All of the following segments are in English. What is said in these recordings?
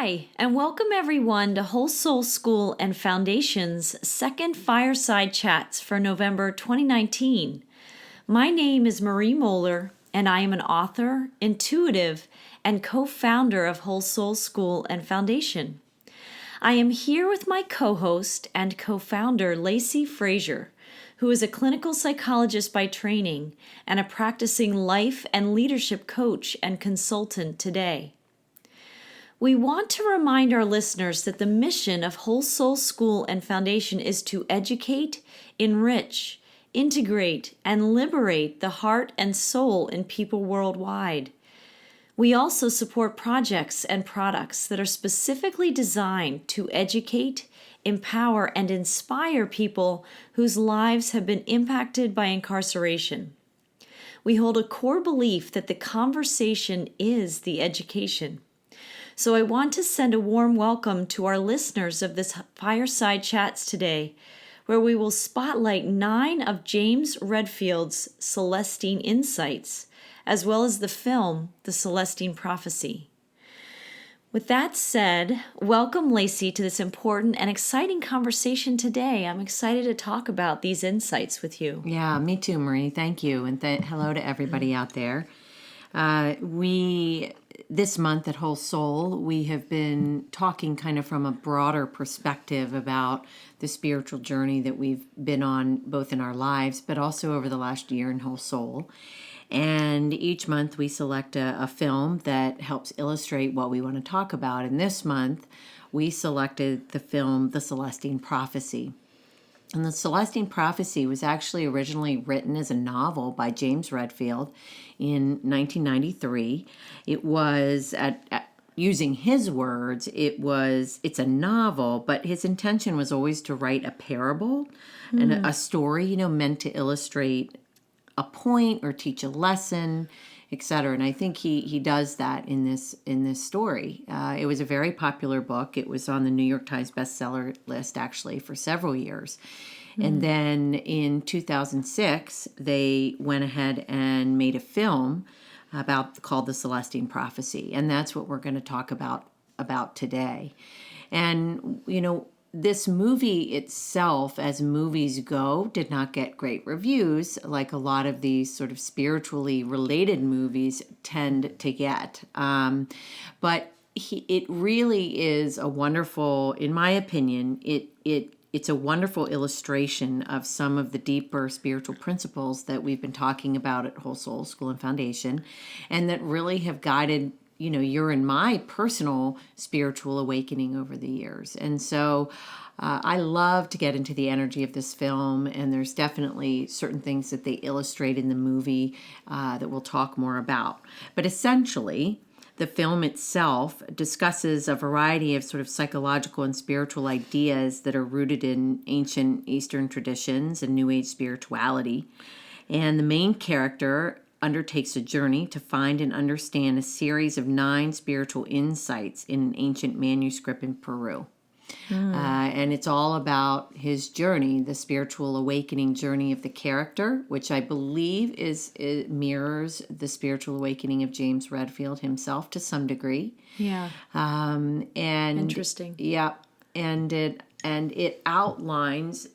Hi, and welcome everyone to Whole Soul School and Foundation's second Fireside Chats for November 2019. My name is Marie Mohler, and I am an author, intuitive, and co-founder of Whole Soul School and Foundation. I am here with my co-host and co-founder, Lacy Frazer, who is a clinical psychologist by training and a practicing life and leadership coach and consultant today. We want to remind our listeners that the mission of Whole Soul School and Foundation is to educate, enrich, integrate, and liberate the heart and soul in people worldwide. We also support projects and products that are specifically designed to educate, empower, and inspire people whose lives have been impacted by incarceration. We hold a core belief that the conversation is the education. So I want to send a warm welcome to our listeners of this Fireside Chats today, where we will spotlight 9 of James Redfield's Celestine insights, as well as the film, The Celestine Prophecy. With that said, welcome, Lacy, to this important and exciting conversation today. I'm excited to talk about these insights with you. Yeah, me too, Marie. Thank you. And hello to everybody out there. This month at Whole Soul, we have been talking kind of from a broader perspective about the spiritual journey that we've been on both in our lives, but also over the last year in Whole Soul. And each month we select a film that helps illustrate what we want to talk about. And this month we selected the film, The Celestine Prophecy. And The Celestine Prophecy was actually originally written as a novel by James Redfield in 1993. It was, using his words, it's a novel, but his intention was always to write a parable and a story, meant to illustrate a point or teach a lesson, etc. And I think he does that in this story. It was a very popular book. It was on the New York Times bestseller list actually for several years. And then in 2006, they went ahead and made a film called The Celestine Prophecy, and that's what we're going to talk about today. And this movie itself, as movies go, did not get great reviews like a lot of these sort of spiritually related movies tend to get. But it really is a wonderful, in my opinion, it's a wonderful illustration of some of the deeper spiritual principles that we've been talking about at Whole Soul School and Foundation, and that really have guided your and my personal spiritual awakening over the years. And so I love to get into the energy of this film, and there's definitely certain things that they illustrate in the movie that we'll talk more about. But essentially, the film itself discusses a variety of sort of psychological and spiritual ideas that are rooted in ancient Eastern traditions and New Age spirituality. And the main character undertakes a journey to find and understand a series of 9 spiritual insights in an ancient manuscript in Peru. And it's all about his journey, the spiritual awakening journey of the character, which I believe it mirrors the spiritual awakening of James Redfield himself to some degree. Yeah. And interesting. Yeah. And it outlines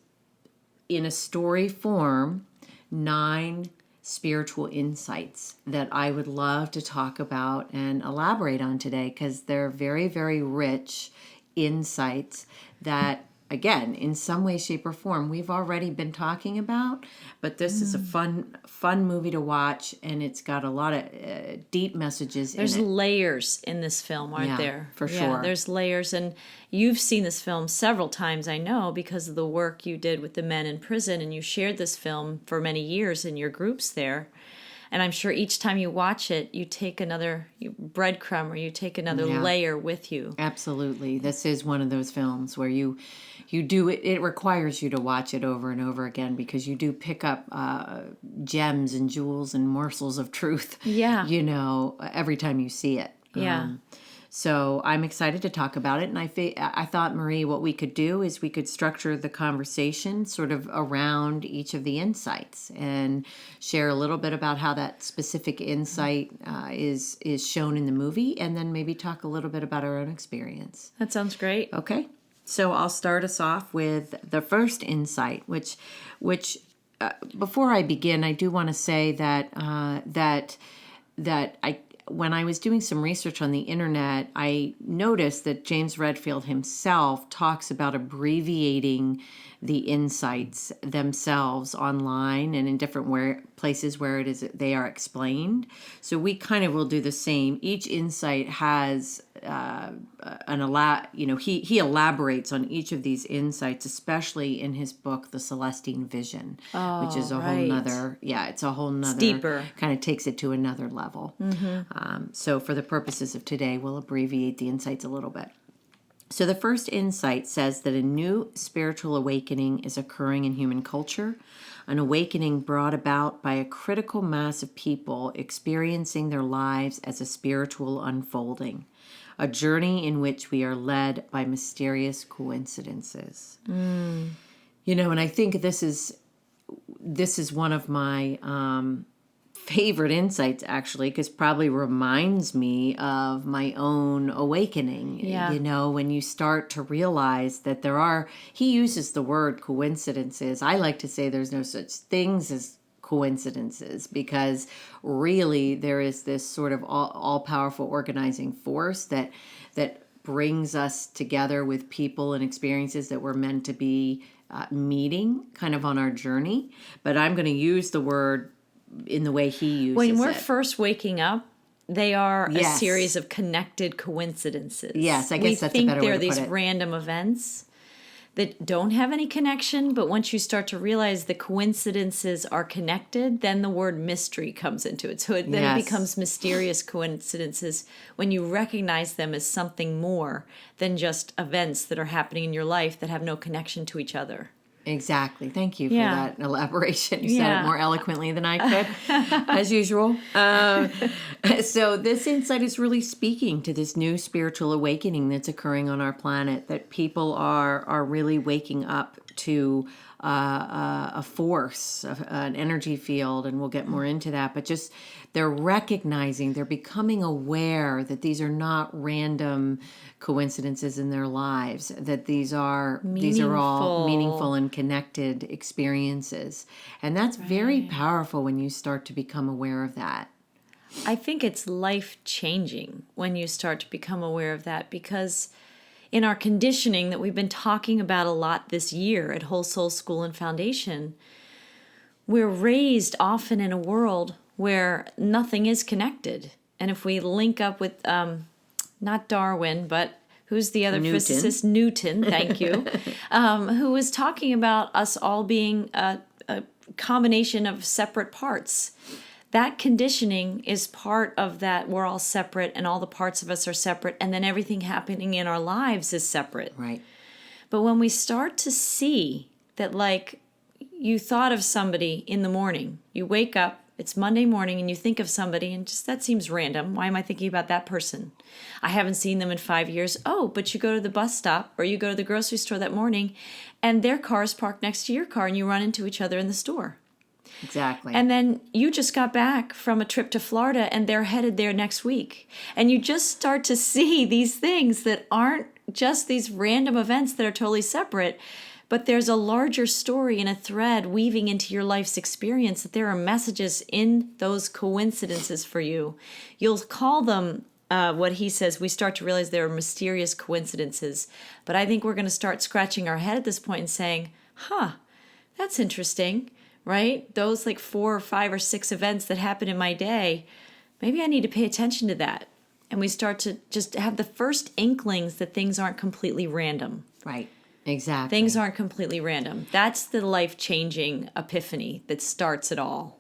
in a story form 9 spiritual insights that I would love to talk about and elaborate on today, because they're very, very rich insights that, again, in some way, shape, or form, we've already been talking about. But this is a fun movie to watch, and it's got a lot of deep messages There's in it. layers in this film, aren't there? For sure. There's layers, and you've seen this film several times, I know, because of the work you did with the men in prison, and you shared this film for many years in your groups there. And I'm sure each time you watch it, you take another breadcrumb or you take another layer with you. Absolutely. This is one of those films where you do it. It requires you to watch it over and over again, because you do pick up gems and jewels and morsels of truth. Yeah. Every time you see it. Yeah. So I'm excited to talk about it. And I thought, Marie, what we could do is we could structure the conversation sort of around each of the insights and share a little bit about how that specific insight is shown in the movie, and then maybe talk a little bit about our own experience. That sounds great. Okay. So I'll start us off with the first insight, which before I begin, I do want to say that when I was doing some research on the internet, I noticed that James Redfield himself talks about abbreviating the insights themselves online and in different places where it is they are explained. So we kind of will do the same. Each insight has he elaborates on each of these insights, especially in his book, The Celestine Vision, which is a whole nother, it's a whole nother, deeper, kind of takes it to another level. So for the purposes of today, we'll abbreviate the insights a little bit. So the first insight says that a new spiritual awakening is occurring in human culture, an awakening brought about by a critical mass of people experiencing their lives as a spiritual unfolding, a journey in which we are led by mysterious coincidences. And I think this is one of my favorite insights, actually, because probably reminds me of my own awakening. Yeah. When you start to realize that he uses the word coincidences. I like to say there's no such things as coincidences, because really there is this sort of all-powerful organizing force that brings us together with people and experiences that we're meant to be meeting kind of on our journey. But I'm going to use the word in the way he uses it. When we're first waking up, they are a series of connected coincidences. Yes, I guess that's a better way to put it. We think they're these random events that don't have any connection, but once you start to realize the coincidences are connected, then the word mystery comes into it. So then it becomes mysterious coincidences when you recognize them as something more than just events that are happening in your life that have no connection to each other. Exactly. Thank you for that elaboration. You said it more eloquently than I could, as usual. So this insight is really speaking to this new spiritual awakening that's occurring on our planet, that people are really waking up to a force, an energy field, and we'll get more into that. But just they're recognizing, they're becoming aware that these are not random coincidences in their lives, that these are all meaningful and connected experiences. And that's very powerful when you start to become aware of that. I think it's life-changing when you start to become aware of that, because in our conditioning that we've been talking about a lot this year at Whole Soul School and Foundation, we're raised often in a world where nothing is connected. And if we link up with, not Darwin, but who's the other physicist? Newton, thank you, who was talking about us all being a combination of separate parts. That conditioning is part of that. We're all separate and all the parts of us are separate, and then everything happening in our lives is separate. Right. But when we start to see that, like, you thought of somebody in the morning, you wake up, it's Monday morning, and you think of somebody, and just that seems random. Why am I thinking about that person? I haven't seen them in 5 years. Oh, but you go to the bus stop or you go to the grocery store that morning, and their car is parked next to your car, and you run into each other in the store. Exactly. And then you just got back from a trip to Florida, and they're headed there next week. And you just start to see these things that aren't just these random events that are totally separate, but there's a larger story and a thread weaving into your life's experience, that there are messages in those coincidences for you. You'll call them, what he says, we start to realize there are mysterious coincidences. But I think we're going to start scratching our head at this point and saying, that's interesting, right? Those like 4 or 5 or 6 events that happen in my day, maybe I need to pay attention to that. And we start to just have the first inklings that things aren't completely random. Right. Exactly. Things aren't completely random. That's the life-changing epiphany that starts it all.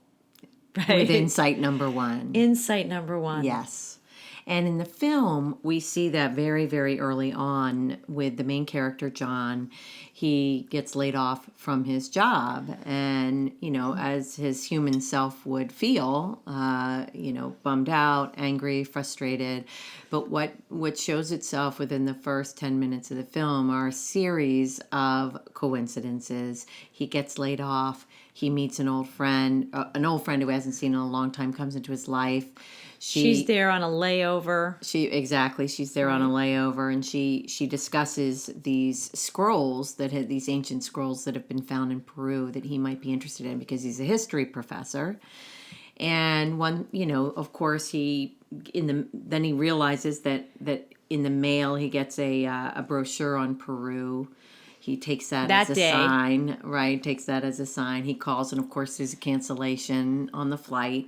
Right? With insight number 1. Insight number 1. Yes. And in the film, we see that very, very early on with the main character, John. He gets laid off from his job, and, as his human self would feel, bummed out, angry, frustrated. But what shows itself within the first 10 minutes of the film are a series of coincidences. He gets laid off. He meets an old friend who hasn't seen in a long time, comes into his life. She's there on a layover. She's there on a layover, and she discusses these scrolls these ancient scrolls that have been found in Peru that he might be interested in because he's a history professor. And of course, then he realizes that in the mail he gets a brochure on Peru. He takes that as a sign, right? Takes that as a sign. He calls, and of course, there's a cancellation on the flight.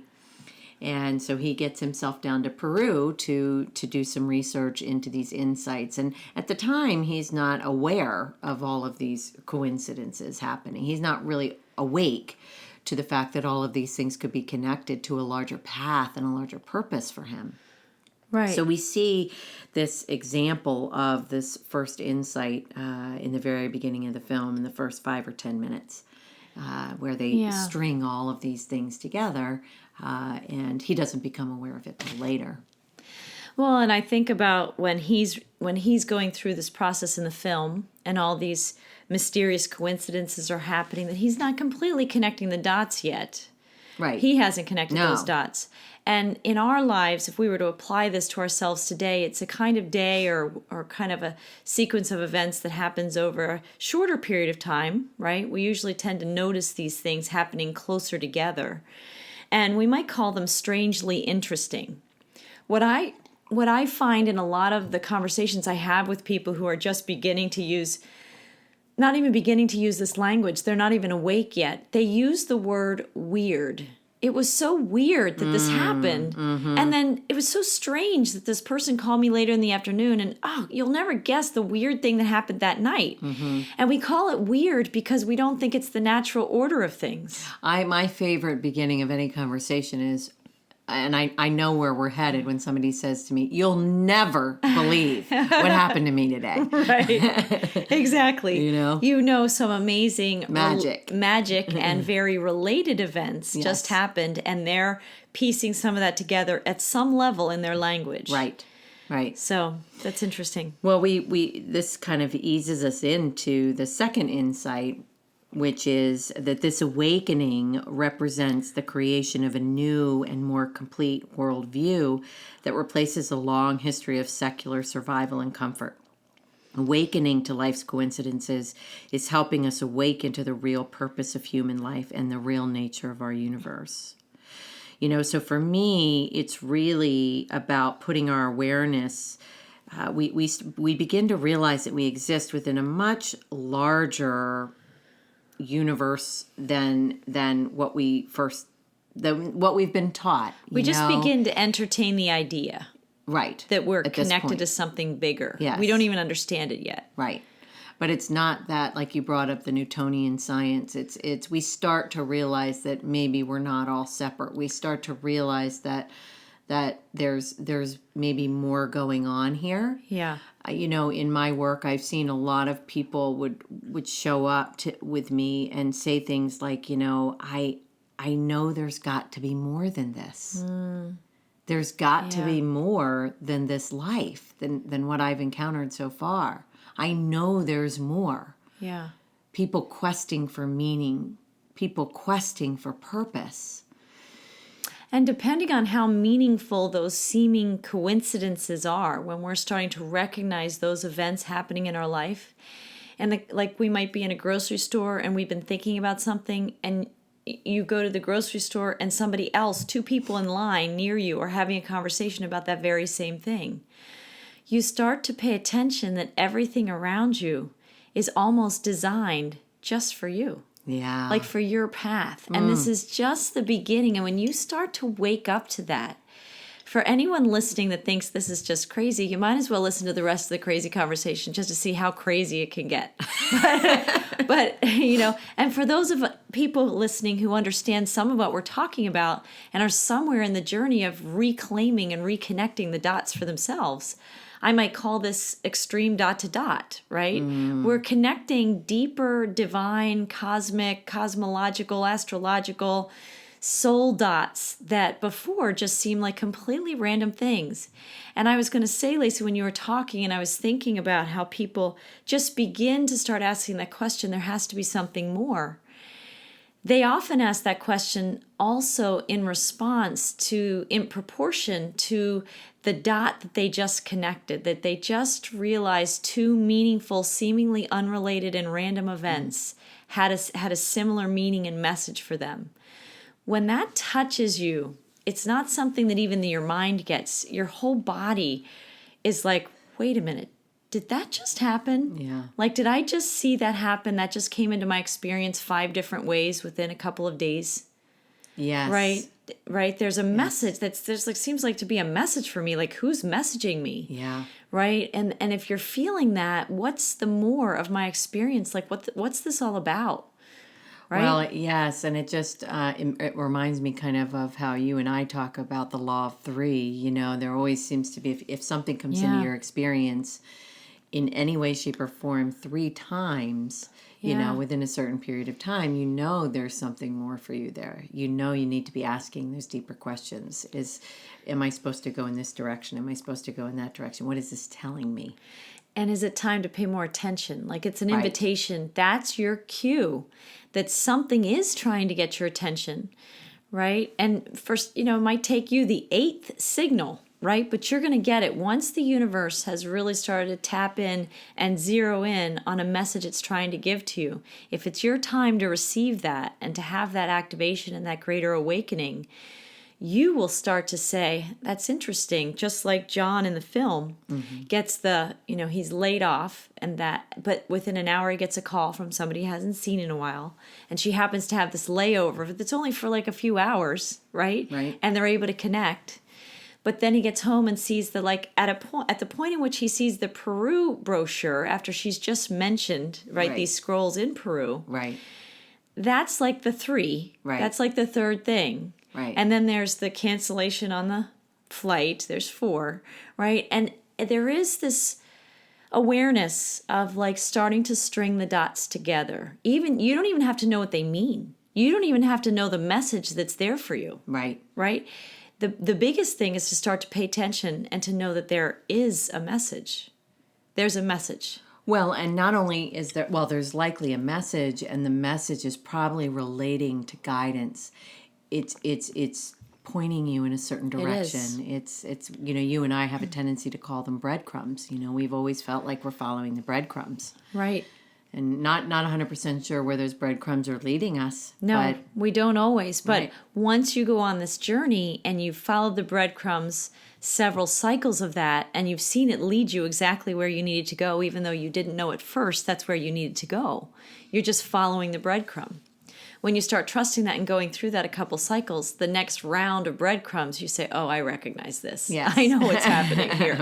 And so he gets himself down to Peru to do some research into these insights. And at the time, he's not aware of all of these coincidences happening. He's not really awake to the fact that all of these things could be connected to a larger path and a larger purpose for him. Right. So we see this example of this first insight in the very beginning of the film, in the first 5 or 10 minutes, where they string all of these things together, and he doesn't become aware of it till later. Well, and I think about when he's going through this process in the film, and all these mysterious coincidences are happening, that he's not completely connecting the dots yet. Right. He hasn't connected those dots. And in our lives, if we were to apply this to ourselves today, it's a kind of day or kind of a sequence of events that happens over a shorter period of time, right? We usually tend to notice these things happening closer together. And we might call them strangely interesting. What I find in a lot of the conversations I have with people who are just not even beginning to use this language, they're not even awake yet, they use the word weird. It was so weird that this happened. Mm-hmm. And then it was so strange that this person called me later in the afternoon and, you'll never guess the weird thing that happened that night. Mm-hmm. And we call it weird because we don't think it's the natural order of things. My favorite beginning of any conversation is, and I know where we're headed when somebody says to me, "You'll never believe what happened to me today." Right. Exactly. Some amazing magic and very related events just happened, and they're piecing some of that together at some level in their language. Right. So that's interesting. Well, this kind of eases us into the second insight, which is that this awakening represents the creation of a new and more complete worldview that replaces a long history of secular survival and comfort. Awakening to life's coincidences is helping us awaken to the real purpose of human life and the real nature of our universe. So for me, it's really about putting our awareness. We begin to realize that we exist within a much larger universe than what we've been taught. We just begin to entertain the idea, right, that we're connected to something bigger. Yes. We don't even understand it yet. Right. But it's not that, like you brought up the Newtonian science. It's we start to realize that maybe we're not all separate. We start to realize that there's maybe more going on here. Yeah. In my work, I've seen a lot of people would show up with me and say things like, I know there's got to be more than this. There's got to be more than this life, than what I've encountered so far. I know there's more. Yeah. People questing for meaning, people questing for purpose. And depending on how meaningful those seeming coincidences are, when we're starting to recognize those events happening in our life, and like we might be in a grocery store and we've been thinking about something, and you go to the grocery store and somebody else, 2 people in line near you, are having a conversation about that very same thing. You start to pay attention that everything around you is almost designed just for you. Yeah. Like for your path. And this is just the beginning. And when you start to wake up to that, for anyone listening that thinks this is just crazy, you might as well listen to the rest of the crazy conversation just to see how crazy it can get. But and for those of people listening who understand some of what we're talking about and are somewhere in the journey of reclaiming and reconnecting the dots for themselves, I might call this extreme dot to dot, right? We're connecting deeper, divine, cosmic, cosmological, astrological soul dots that before just seemed like completely random things. And I was going to say, Lacy, when you were talking and I was thinking about how people just begin to start asking that question, there has to be something more. They often ask that question also in proportion to the dot that they just connected, that they just realized two meaningful, seemingly unrelated and random events had a similar meaning and message for them. When that touches you, it's not something that even your mind gets. Your whole body is like, wait a minute, did that just happen? Yeah. Like, did I just see that happen? That just came into my experience 5 different ways within a couple of days. Yes. Right. There's a message seems like to be a message for me. Like, who's messaging me? Yeah. Right. And if you're feeling that, what's the more of my experience? Like, what's this all about? Right? Well, yes, and it just it reminds me kind of how you and I talk about the law of 3. You know, there always seems to be, if something comes into your experience in any way, shape, or form 3 times, you know, within a certain period of time, you know there's something more for you there. You know you need to be asking those deeper questions. Am I supposed to go in this direction? Am I supposed to go in that direction? What is this telling me? And is it time to pay more attention? Like, it's an invitation. That's your cue that something is trying to get your attention, right? And first, it might take you the 8th signal, right? But you're going to get it once the universe has really started to tap in and zero in on a message it's trying to give to you. If it's your time to receive that and to have that activation and that greater awakening, you will start to say, that's interesting. Just like John in the film gets he's laid off but within an hour he gets a call from somebody he hasn't seen in a while. And she happens to have this layover that's only for like a few hours, right? Right. And they're able to connect. But then he gets home and sees at the point in which he sees the Peru brochure after she's just mentioned, right. These scrolls in Peru. Right. That's like the 3. Right. That's like the 3rd thing. Right. And then there's the cancellation on the flight. There's 4, right? And there is this awareness of like starting to string the dots together. Even you don't even have to know what they mean. You don't even have to know the message that's there for you. Right. Right? The biggest thing is to start to pay attention and to know that there is a message. There's a message. Well, and not only is there, there's likely a message, and the message is probably relating to guidance. It's pointing you in a certain direction. It's you and I have a tendency to call them breadcrumbs. We've always felt like we're following the breadcrumbs. Right. And not 100% sure where those breadcrumbs are leading us. No, we don't always. But Right. once you go on this journey and you've followed the breadcrumbs, several cycles of that, and you've seen it lead you exactly where you needed to go, even though you didn't know at first that's where you needed to go. You're just following the breadcrumb. When you start trusting that and going through that a couple cycles, the next round of breadcrumbs, you say, oh, I recognize this. Yes. I know what's happening here.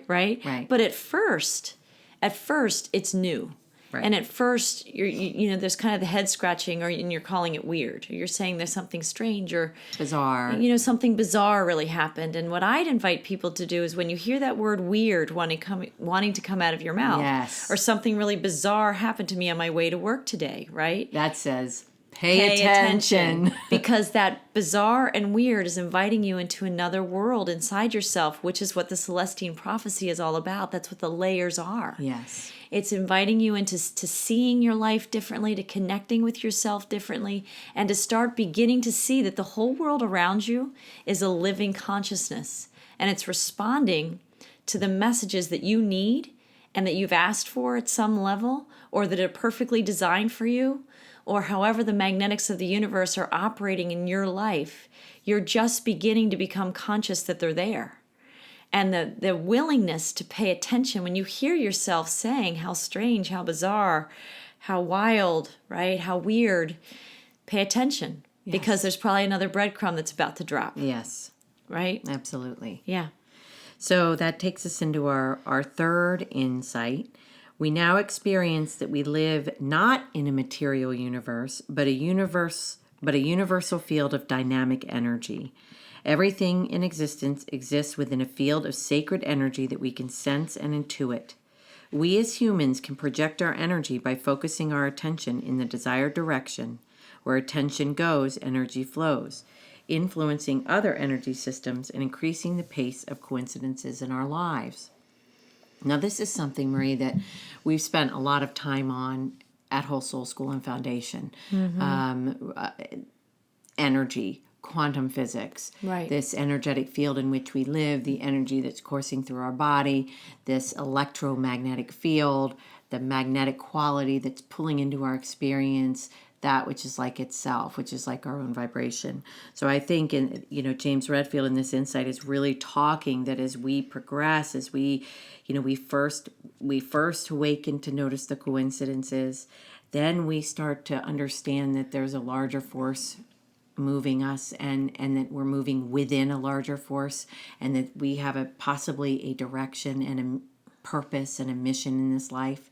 Right. But at first, it's new. Right. And at first, there's kind of the head scratching, and you're calling it weird. Or you're saying there's something strange or bizarre. Something bizarre really happened. And what I'd invite people to do is when you hear that word weird wanting to come out of your mouth, yes, or something really bizarre happened to me on my way to work today, right? That says, pay attention. Because that bizarre and weird is inviting you into another world inside yourself, which is what the Celestine Prophecy is all about. That's what the layers are. Yes. It's inviting you into seeing your life differently, to connecting with yourself differently, and to start beginning to see that the whole world around you is a living consciousness. And it's responding to the messages that you need and that you've asked for at some level, or that are perfectly designed for you, or however the magnetics of the universe are operating in your life. You're just beginning to become conscious that they're there. And the willingness to pay attention when you hear yourself saying how strange, how bizarre, how wild, right? How weird. Pay attention. Yes. Because there's probably another breadcrumb that's about to drop. Yes. right? Absolutely. Yeah. So that takes us into our third insight. We now experience that we live not in a material universe, but a universal field of dynamic energy. Everything in existence exists within a field of sacred energy that we can sense and intuit. We as humans can project our energy by focusing our attention in the desired direction. Where attention goes, energy flows, influencing other energy systems and increasing the pace of coincidences in our lives. Now, this is something, Marie, that we've spent a lot of time on at Whole Soul School and Foundation. Energy, quantum physics, Right. this energetic field in which we live, the energy that's coursing through our body, this electromagnetic field, the magnetic quality that's pulling into our experience, that which is like itself, which is like our own vibration. So I think, James Redfield in this insight is really talking that as we progress, as we first awaken to notice the coincidences, then we start to understand that there's a larger force moving us, and that we're moving within a larger force, and that we have possibly a direction and a purpose and a mission in this life.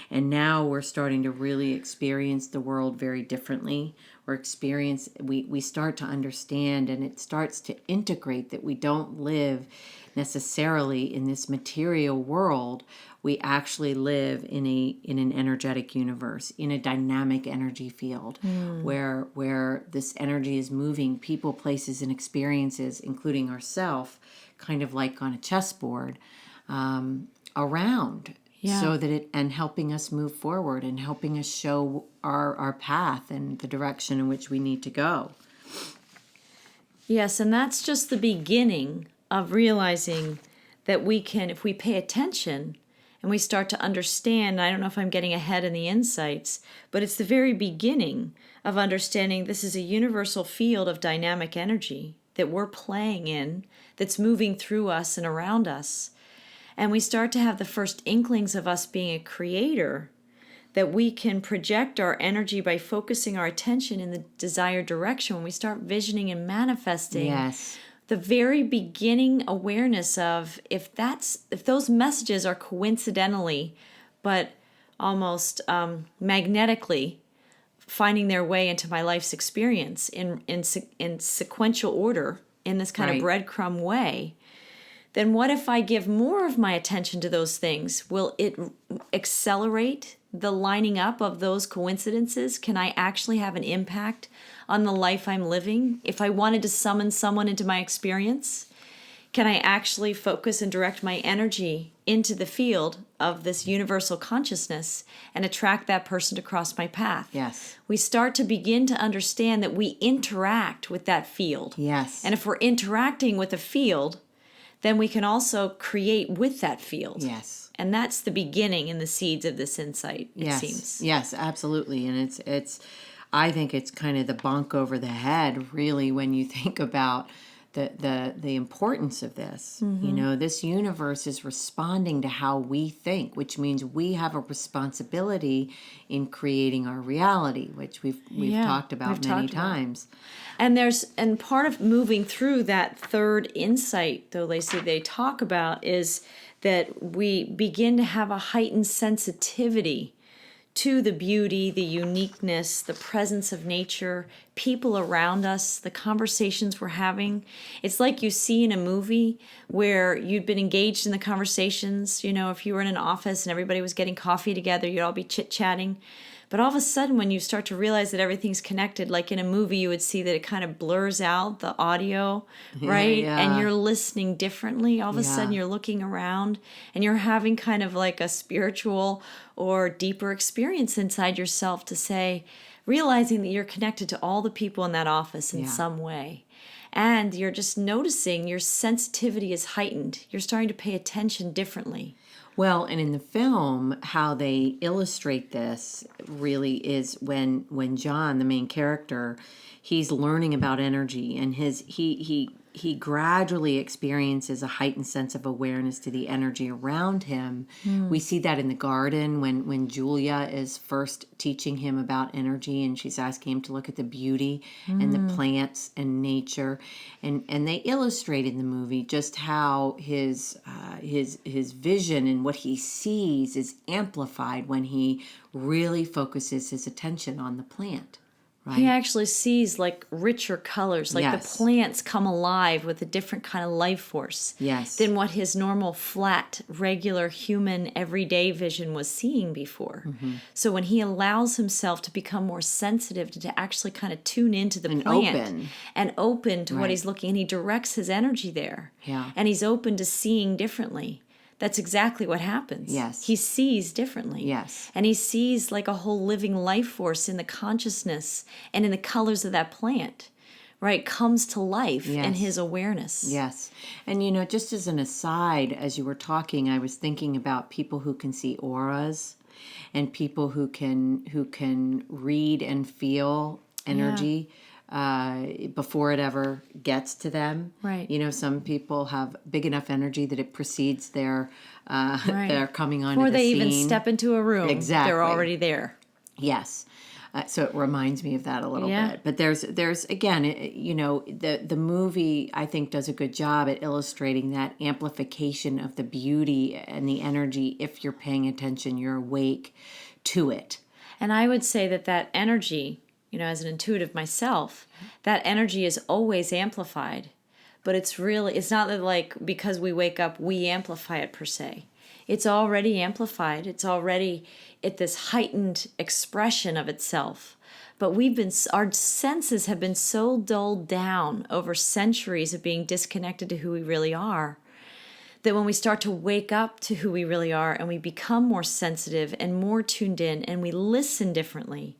And now we're starting to really experience the world very differently. We start to understand, and it starts to integrate that we don't live necessarily in this material world. We actually live in an energetic universe, in a dynamic energy field, where this energy is moving people, places, and experiences, including ourselves, kind of like on a chessboard, around. Yeah. So that and helping us move forward and helping us show our path and the direction in which we need to go. Yes, and that's just the beginning of realizing that we can, if we pay attention and we start to understand, I don't know if I'm getting ahead in the insights, but it's the very beginning of understanding this is a universal field of dynamic energy that we're playing in, that's moving through us and around us. And we start to have the first inklings of us being a creator, that we can project our energy by focusing our attention in the desired direction. When we start visioning and manifesting, Yes. the very beginning awareness of if those messages are coincidentally, but almost magnetically finding their way into my life's experience in sequential order, in this kind of breadcrumb way, then what if I give more of my attention to those things? Will it accelerate the lining up of those coincidences? Can I actually have an impact on the life I'm living? If I wanted to summon someone into my experience, can I actually focus and direct my energy into the field of this universal consciousness and attract that person to cross my path? Yes. We start to begin to understand that we interact with that field. Yes. And if we're interacting with a field, then we can also create with that field. Yes. And that's the beginning and the seeds of this insight, it Yes. seems. Yes, absolutely. And I think it's kind of the bonk over the head, really, when you think about the importance of this. Mm-hmm. This universe is responding to how we think, which means we have a responsibility in creating our reality, which we've talked about many times. And part of moving through that third insight, though, Lacy, they talk about is that we begin to have a heightened sensitivity to the beauty, the uniqueness, the presence of nature, people around us, the conversations we're having. It's like you see in a movie where you'd been engaged in the conversations. If you were in an office and everybody was getting coffee together, you'd all be chit-chatting. But all of a sudden, when you start to realize that everything's connected, like in a movie, you would see that it kind of blurs out the audio, right? Yeah. And you're listening differently. All of a sudden, you're looking around and you're having kind of like a spiritual or deeper experience inside yourself to say, realizing that you're connected to all the people in that office in some way. And you're just noticing your sensitivity is heightened. You're starting to pay attention differently. Well, and in the film, how they illustrate this really is when John, the main character, he's learning about energy, and he gradually experiences a heightened sense of awareness to the energy around him. We see that in the garden when Julia is first teaching him about energy, and she's asking him to look at the beauty and the plants and nature, and they illustrate in the movie just how his vision and what he sees is amplified when he really focuses his attention on the plant. Right. He actually sees like richer colors, like Yes. the plants come alive with a different kind of life force Yes. than what his normal, flat, regular, human, everyday vision was seeing before. So when he allows himself to become more sensitive, to actually kind of tune into the And plant open. and open to what Right. he's looking, and he directs his energy there. Yeah. And he's open to seeing differently. That's exactly what happens. Yes. He sees differently. Yes. And he sees like a whole living life force in the consciousness and in the colors of that plant, right? Comes to life in Yes. his awareness. Yes. And just as an aside, as you were talking, I was thinking about people who can see auras and people who can read and feel energy before it ever gets to them. Right. Some people have big enough energy that it precedes their coming onto Before the they scene. even step into a room, Exactly. they're already there. Yes. So it reminds me of that a little Yeah. bit. But there's again, the movie, I think, does a good job at illustrating that amplification of the beauty and the energy. If you're paying attention, you're awake to it. And I would say that energy, as an intuitive myself, that energy is always amplified. But it's not that like because we wake up, we amplify it per se. It's already amplified. It's already at this heightened expression of itself. But our senses have been so dulled down over centuries of being disconnected to who we really are, that when we start to wake up to who we really are and we become more sensitive and more tuned in and we listen differently,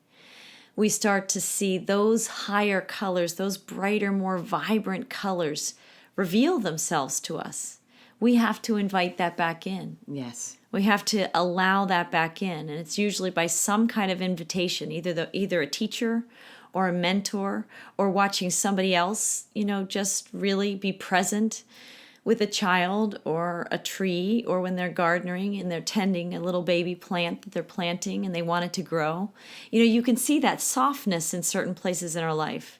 we start to see those higher colors, those brighter, more vibrant colors reveal themselves to us. We have to invite that back in. Yes. We have to allow that back in. And it's usually by some kind of invitation, either a teacher or a mentor or watching somebody else, just really be present with a child or a tree, or when they're gardening and they're tending a little baby plant that they're planting and they want it to grow. You can see that softness in certain places in our life.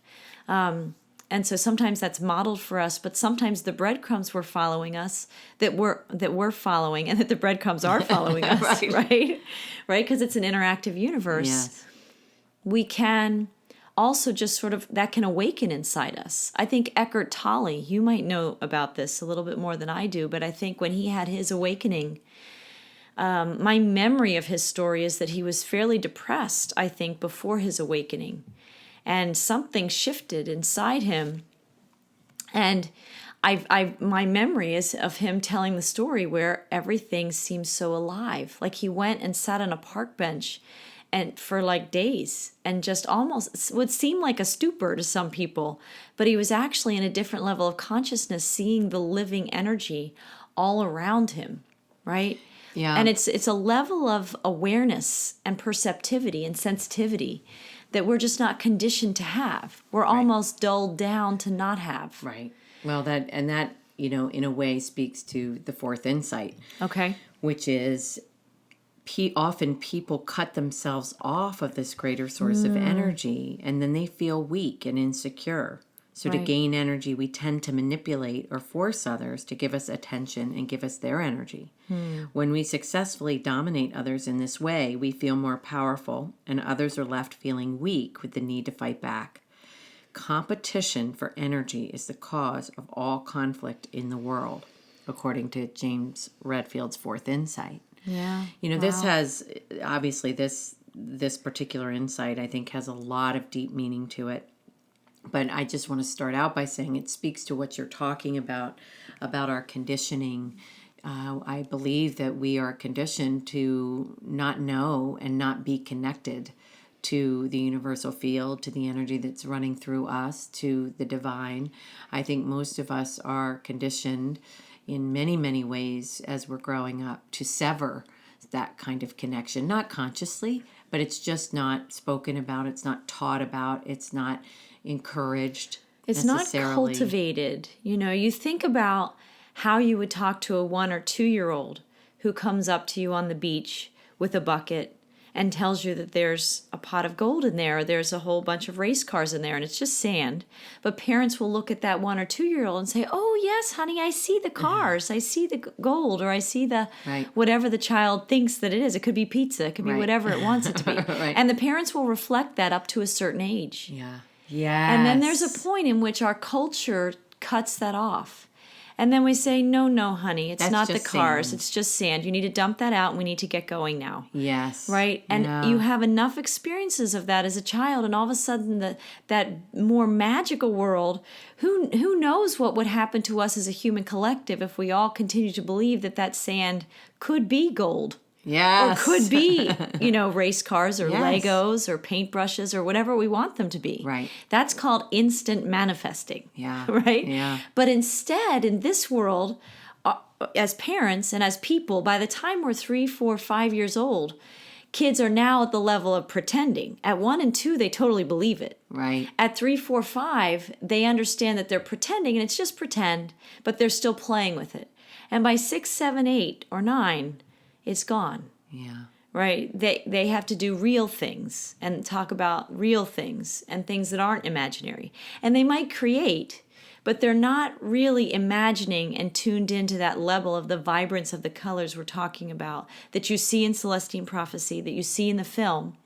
And so sometimes that's modeled for us, but sometimes the breadcrumbs we're following us, that we're following, and that the breadcrumbs are following us, right? Right? Because it's an interactive universe. Yes. We can also just sort of, that can awaken inside us. I think Eckhart Tolle, you might know about this a little bit more than I do, but I think when he had his awakening, my memory of his story is that he was fairly depressed, I think, before his awakening. And something shifted inside him. And my memory is of him telling the story where everything seems so alive. Like he went and sat on a park bench and for like days, and just almost would seem like a stupor to some people, but he was actually in a different level of consciousness, seeing the living energy all around him, right? Yeah. And it's a level of awareness and perceptivity and sensitivity that we're just not conditioned to have. We're almost dulled down to not have. Right. Well, that in a way speaks to the fourth insight. Okay. Which is often people cut themselves off of this greater source of energy, and then they feel weak and insecure. So to gain energy, we tend to manipulate or force others to give us attention and give us their energy. When we successfully dominate others in this way, we feel more powerful, and others are left feeling weak with the need to fight back. Competition for energy is the cause of all conflict in the world, according to James Redfield's fourth insight. Yeah. This has, obviously, this particular insight, I think, has a lot of deep meaning to it. But I just want to start out by saying it speaks to what you're talking about our conditioning. I believe that we are conditioned to not know and not be connected to the universal field, to the energy that's running through us, to the divine. I think most of us are conditioned in many, many ways as we're growing up to sever that kind of connection, not consciously, but it's just not spoken about, it's not taught about, it's not encouraged. It's not necessarily. cultivated. You think about how you would talk to a 1 or 2-year-old who comes up to you on the beach with a bucket and tells you that there's a pot of gold in there, or there's a whole bunch of race cars in there, and it's just sand. But parents will look at that 1 or 2-year-old and say, oh, yes, honey, I see the cars. I see the gold, or I see the whatever the child thinks that it is. It could be pizza. It could be whatever it wants it to be. And the parents will reflect that up to a certain age. Yeah. Yes. And then there's a point in which our culture cuts that off. And then we say, no, honey, it's not the cars. Sand. It's just sand. You need to dump that out, and we need to get going now. Yes. Right? And you have enough experiences of that as a child, and all of a sudden that more magical world, who knows what would happen to us as a human collective if we all continue to believe that sand could be gold. Yes. Or could be, race cars or Legos or paintbrushes or whatever we want them to be. Right. That's called instant manifesting. Yeah. Right? Yeah. But instead, in this world, as parents and as people, by the time we're 3, 4, 5 years old, kids are now at the level of pretending. At 1 and 2, they totally believe it. Right. At 3, 4, 5, they understand that they're pretending, and it's just pretend, but they're still playing with it. And by 6, 7, 8, or 9, it's gone. Yeah. Right? They have to do real things and talk about real things and things that aren't imaginary. And they might create, but they're not really imagining and tuned into that level of the vibrance of the colors we're talking about that you see in Celestine Prophecy, that you see in the film.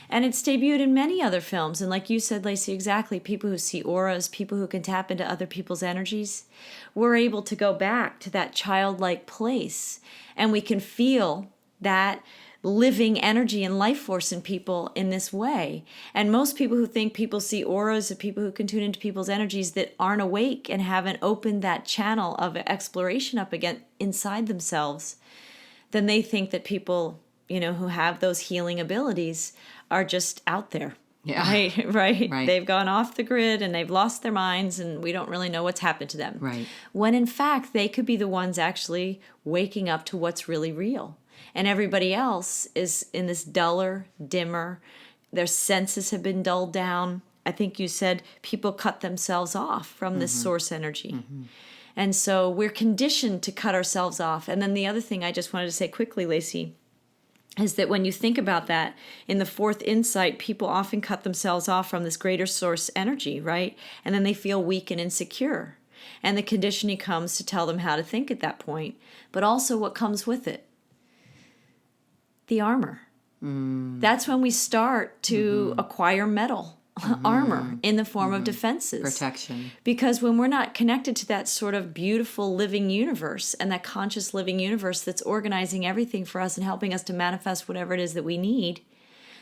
And it's debuted in many other films. And like you said, Lacy, exactly, people who see auras, people who can tap into other people's energies, we're able to go back to that childlike place. And we can feel that living energy and life force in people in this way. And most people who think people see auras, or people who can tune into people's energies that aren't awake and haven't opened that channel of exploration up again inside themselves, then they think that people, who have those healing abilities are just out there. Yeah. Right. Right. They've gone off the grid and they've lost their minds, and we don't really know what's happened to them. Right. When in fact, they could be the ones actually waking up to what's really real. And everybody else is in this duller, dimmer, their senses have been dulled down. I think you said people cut themselves off from this source energy. Mm-hmm. And so we're conditioned to cut ourselves off. And then the other thing I just wanted to say quickly, Lacy, is that when you think about that, in the fourth insight, people often cut themselves off from this greater source energy, right? And then they feel weak and insecure. And the conditioning comes to tell them how to think at that point, but also what comes with it. The armor. That's when we start to acquire metal. Armor in the form of defenses. Protection. Because when we're not connected to that sort of beautiful living universe and that conscious living universe that's organizing everything for us and helping us to manifest whatever it is that we need,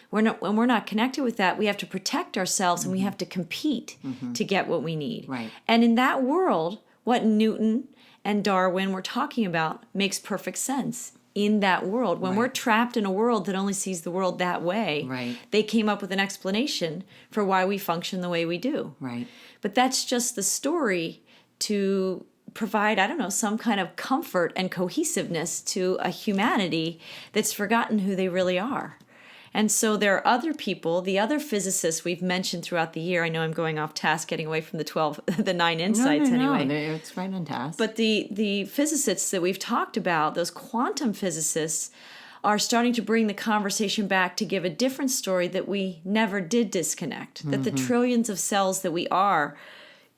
when we're not connected with that, we have to protect ourselves and we have to compete to get what we need. Right. And in that world, what Newton and Darwin were talking about makes perfect sense. In that world, when we're trapped in a world that only sees the world that way, they came up with an explanation for why we function the way we do. Right. But that's just the story to provide, some kind of comfort and cohesiveness to a humanity that's forgotten who they really are. And so there are other people, the other physicists we've mentioned throughout the year. I know I'm going off task, getting away from the 9 insights anyway. No, it's right on task. But the physicists that we've talked about, those quantum physicists, are starting to bring the conversation back to give a different story that we never did disconnect. That the trillions of cells that we are,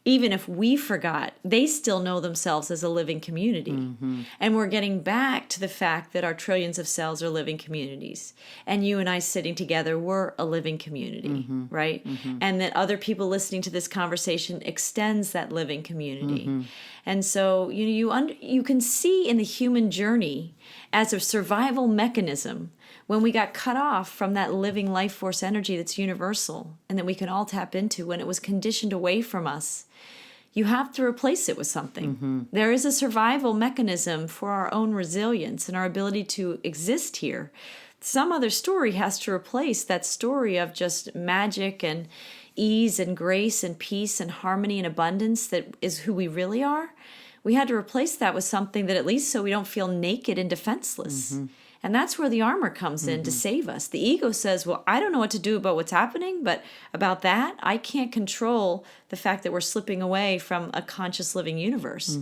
even if we forgot, they still know themselves as a living community. And we're getting back to the fact that our trillions of cells are living communities. And you and I sitting together, we're a living community, right? And that other people listening to this conversation extends that living community. And so you can see in the human journey as a survival mechanism when we got cut off from that living life force energy that's universal and that we can all tap into, when it was conditioned away from us, you have to replace it with something. There is a survival mechanism for our own resilience and our ability to exist here. Some other story has to replace that story of just magic and ease and grace and peace and harmony and abundance that is who we really are. We had to replace that with something that, at least so we don't feel naked and defenseless. And that's where the armor comes in to save us. The ego says, well, I don't know what to do about what's happening, but about that, I can't control the fact that we're slipping away from a conscious living universe.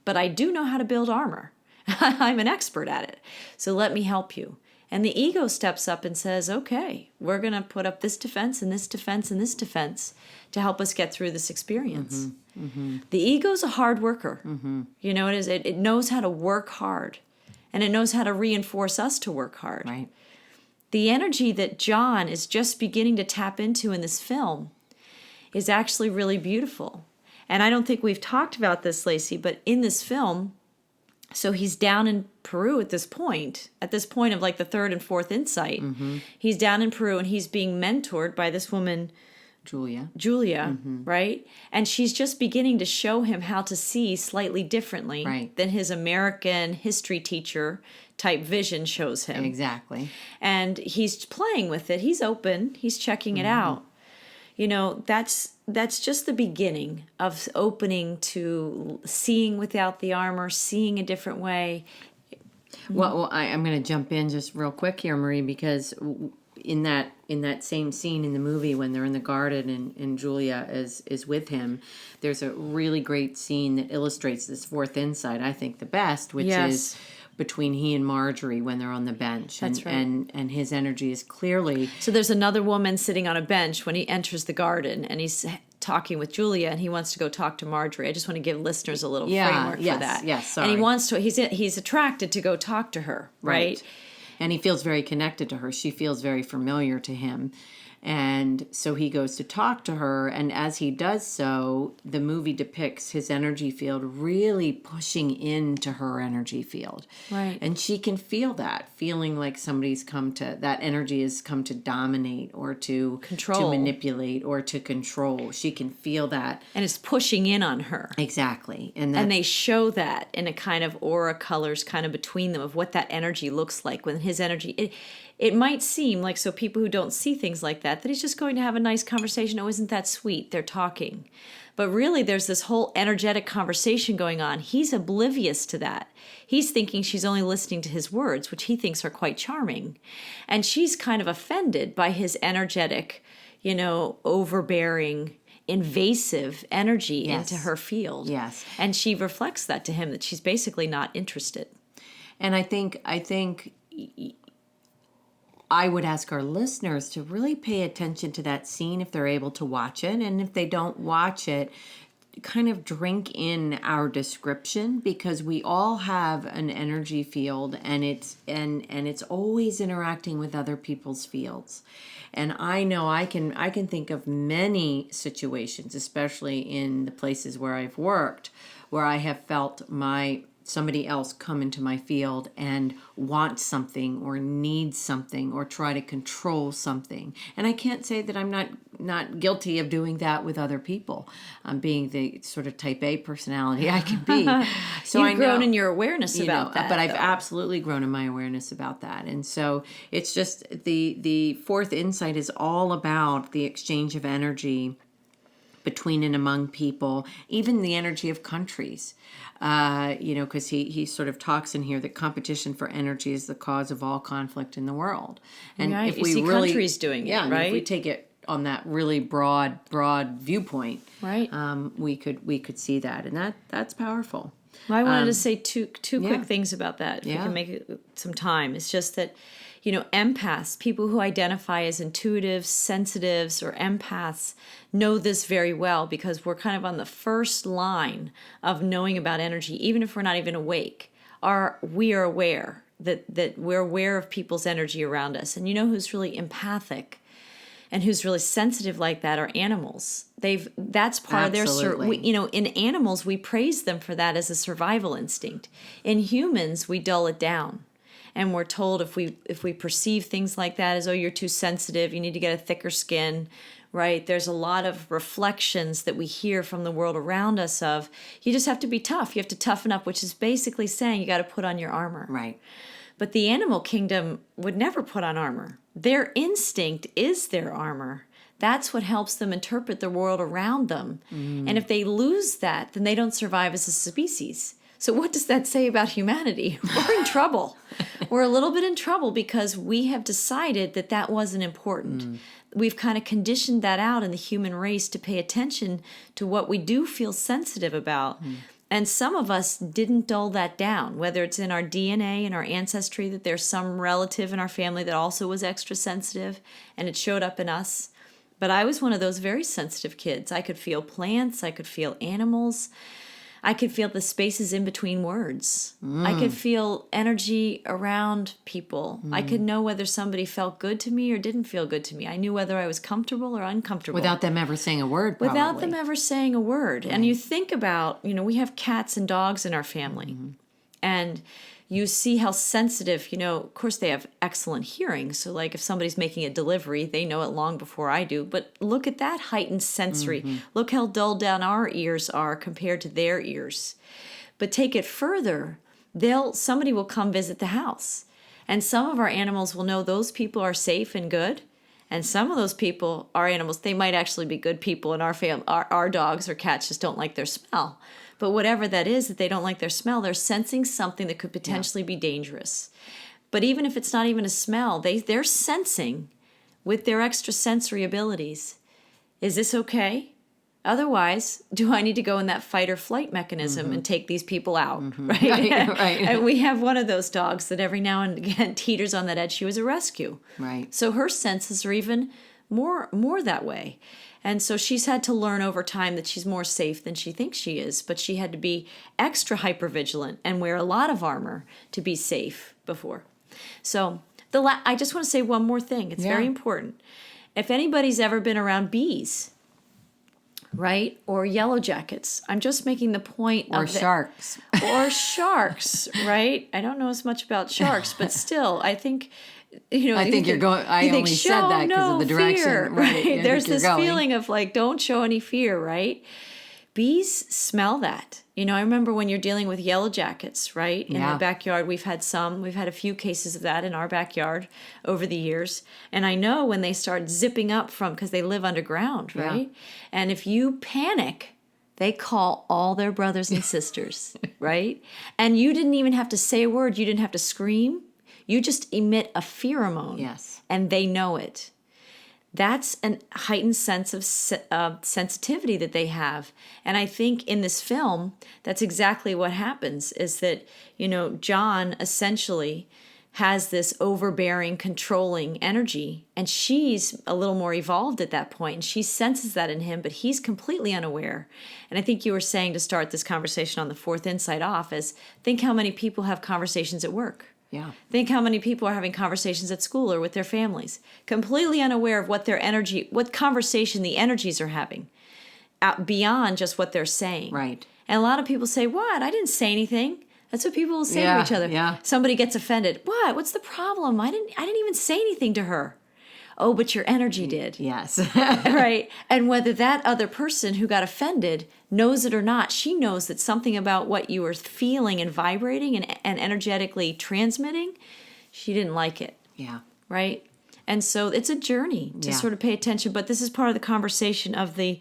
But I do know how to build armor. I'm an expert at it. So let me help you. And the ego steps up and says, okay, we're going to put up this defense and this defense and this defense to help us get through this experience. The ego's a hard worker. You know, it knows how to work hard. And it knows how to reinforce us to work hard. Right. The energy that John is just beginning to tap into in this film is actually really beautiful. And I don't think we've talked about this, Lacy, but in this film, so he's down in Peru at this point of like the third and fourth insight. He's down in Peru and he's being mentored by this woman, Julia, right? And she's just beginning to show him how to see slightly differently than his American history teacher type vision shows him. Exactly. And he's playing with it. He's open. He's checking it out. You know, that's just the beginning of opening to seeing without the armor, seeing a different way. Well, I'm going to jump in just real quick here, Marie, because in that same scene in the movie when they're in the garden and Julia is with him, there's a really great scene that illustrates this fourth insight, I think the best, which is between he and Marjorie when they're on the bench. That's right. And his energy is clearly... So there's another woman sitting on a bench when he enters the garden, and he's talking with Julia, and he wants to go talk to Marjorie. I just want to give listeners a little framework for that. Yes, sorry. And he wants to. He's attracted to go talk to her, right? And he feels very connected to her. She feels very familiar to him. And so he goes to talk to her. And as he does so, the movie depicts his energy field really pushing into her energy field. Right. And she can feel that, feeling like that energy has come to dominate or to control, to manipulate or to control. She can feel that. And it's pushing in on her. Exactly. And they show that in a kind of aura colors kind of between them of what that energy looks like when his energy... It might seem like, so people who don't see things like that he's just going to have a nice conversation. Oh, isn't that sweet? They're talking. But really, there's this whole energetic conversation going on. He's oblivious to that. He's thinking she's only listening to his words, which he thinks are quite charming. And she's kind of offended by his energetic, overbearing, invasive energy into her field. Yes. And she reflects that to him, that she's basically not interested. And I think I would ask our listeners to really pay attention to that scene if they're able to watch it. And if they don't watch it, kind of drink in our description, because we all have an energy field and it's always interacting with other people's fields. And I know I can think of many situations, especially in the places where I've worked, where I have felt somebody else come into my field and want something or need something or try to control something. And I can't say that I'm not guilty of doing that with other people. I'm being the sort of type A personality I can be. So You've grown in your awareness about that. But I've absolutely grown in my awareness about that. And so it's just the fourth insight is all about the exchange of energy between and among people, even the energy of countries. Because he sort of talks in here that competition for energy is the cause of all conflict in the world. And right. if we see really, countries doing it, right? If we take it on that really broad viewpoint, right? We could see that, and that's powerful. Well, I wanted to say two quick things about that. If we can make it some time. It's just that, empaths, people who identify as intuitives, sensitives, or empaths know this very well, because we're kind of on the first line of knowing about energy, even if we're not even awake. We are aware that we're aware of people's energy around us. And who's really empathic and who's really sensitive like that are animals. That's part of their in animals we praise them for that as a survival instinct. In humans we dull it down. And we're told if we perceive things like that as, oh, you're too sensitive, you need to get a thicker skin, right? There's a lot of reflections that we hear from the world around us of, you just have to be tough, you have to toughen up, which is basically saying you got to put on your armor. Right. But the animal kingdom would never put on armor. Their instinct is their armor. That's what helps them interpret the world around them. And if they lose that, then they don't survive as a species. So what does that say about humanity? We're in trouble. we're a little bit in trouble because we have decided that that wasn't important. We've kind of conditioned that out in the human race to pay attention to what we do feel sensitive about. And some of us didn't dull that down, whether it's in our DNA and our ancestry that there's some relative in our family that also was extra sensitive and it showed up in us. But I was one of those very sensitive kids. I could feel plants. I could feel animals. I could feel the spaces in between words. I could feel energy around people. I could know whether somebody felt good to me or didn't feel good to me. I knew whether I was comfortable or uncomfortable. Without them ever saying a word, probably. Without them ever saying a word. And you think about, we have cats and dogs in our family. And you see how sensitive, of course they have excellent hearing. So like if somebody's making a delivery, they know it long before I do. But look at that heightened sensory. Look how dulled down our ears are compared to their ears. But take it further, somebody will come visit the house. And some of our animals will know those people are safe and good. And some of those people, our animals, they might actually be good people in our family. Our dogs or cats just don't like their smell. But whatever that is, that they don't like their smell, they're sensing something that could potentially be dangerous. But even if it's not even a smell, they're sensing with their extrasensory abilities, is this okay? Otherwise, do I need to go in that fight or flight mechanism and take these people out, right? Right. And we have one of those dogs that every now and again teeters on that edge. She was a rescue. Right. So her senses are even more that way. And so she's had to learn over time that she's more safe than she thinks she is, but she had to be extra hypervigilant and wear a lot of armor to be safe before. So I just want to say one more thing. It's very important. If anybody's ever been around bees, right, or yellow jackets, I'm just making the point or of sharks. Or sharks, right? I don't know as much about sharks, but still, I think... I think you're going. I only said that because of the direction. Fear, right? There's this feeling of like, don't show any fear, right? Bees smell that. I remember when you're dealing with yellow jackets, right? In the backyard, we've had a few cases of that in our backyard over the years. And I know when they start zipping up because they live underground, right? And if you panic, they call all their brothers and sisters, right? And you didn't even have to say a word. You didn't have to scream. You just emit a pheromone, and they know it. That's a heightened sense of sensitivity that they have. And I think in this film, that's exactly what happens, is that, John essentially has this overbearing, controlling energy, and she's a little more evolved at that point, and she senses that in him, but he's completely unaware. And I think you were saying to start this conversation on the fourth insight off is, think how many people have conversations at work. Yeah. Think how many people are having conversations at school or with their families, completely unaware of what conversation the energies are having, out beyond just what they're saying. Right. And a lot of people say, "What? I didn't say anything." That's what people will say to each other. Yeah. Somebody gets offended. "What? What's the problem? I didn't even say anything to her." Oh, but your energy did. Yes. Right. And whether that other person who got offended knows it or not, she knows that something about what you were feeling and vibrating and energetically transmitting, she didn't like it. Yeah. Right. And so it's a journey to sort of pay attention. But this is part of the conversation of the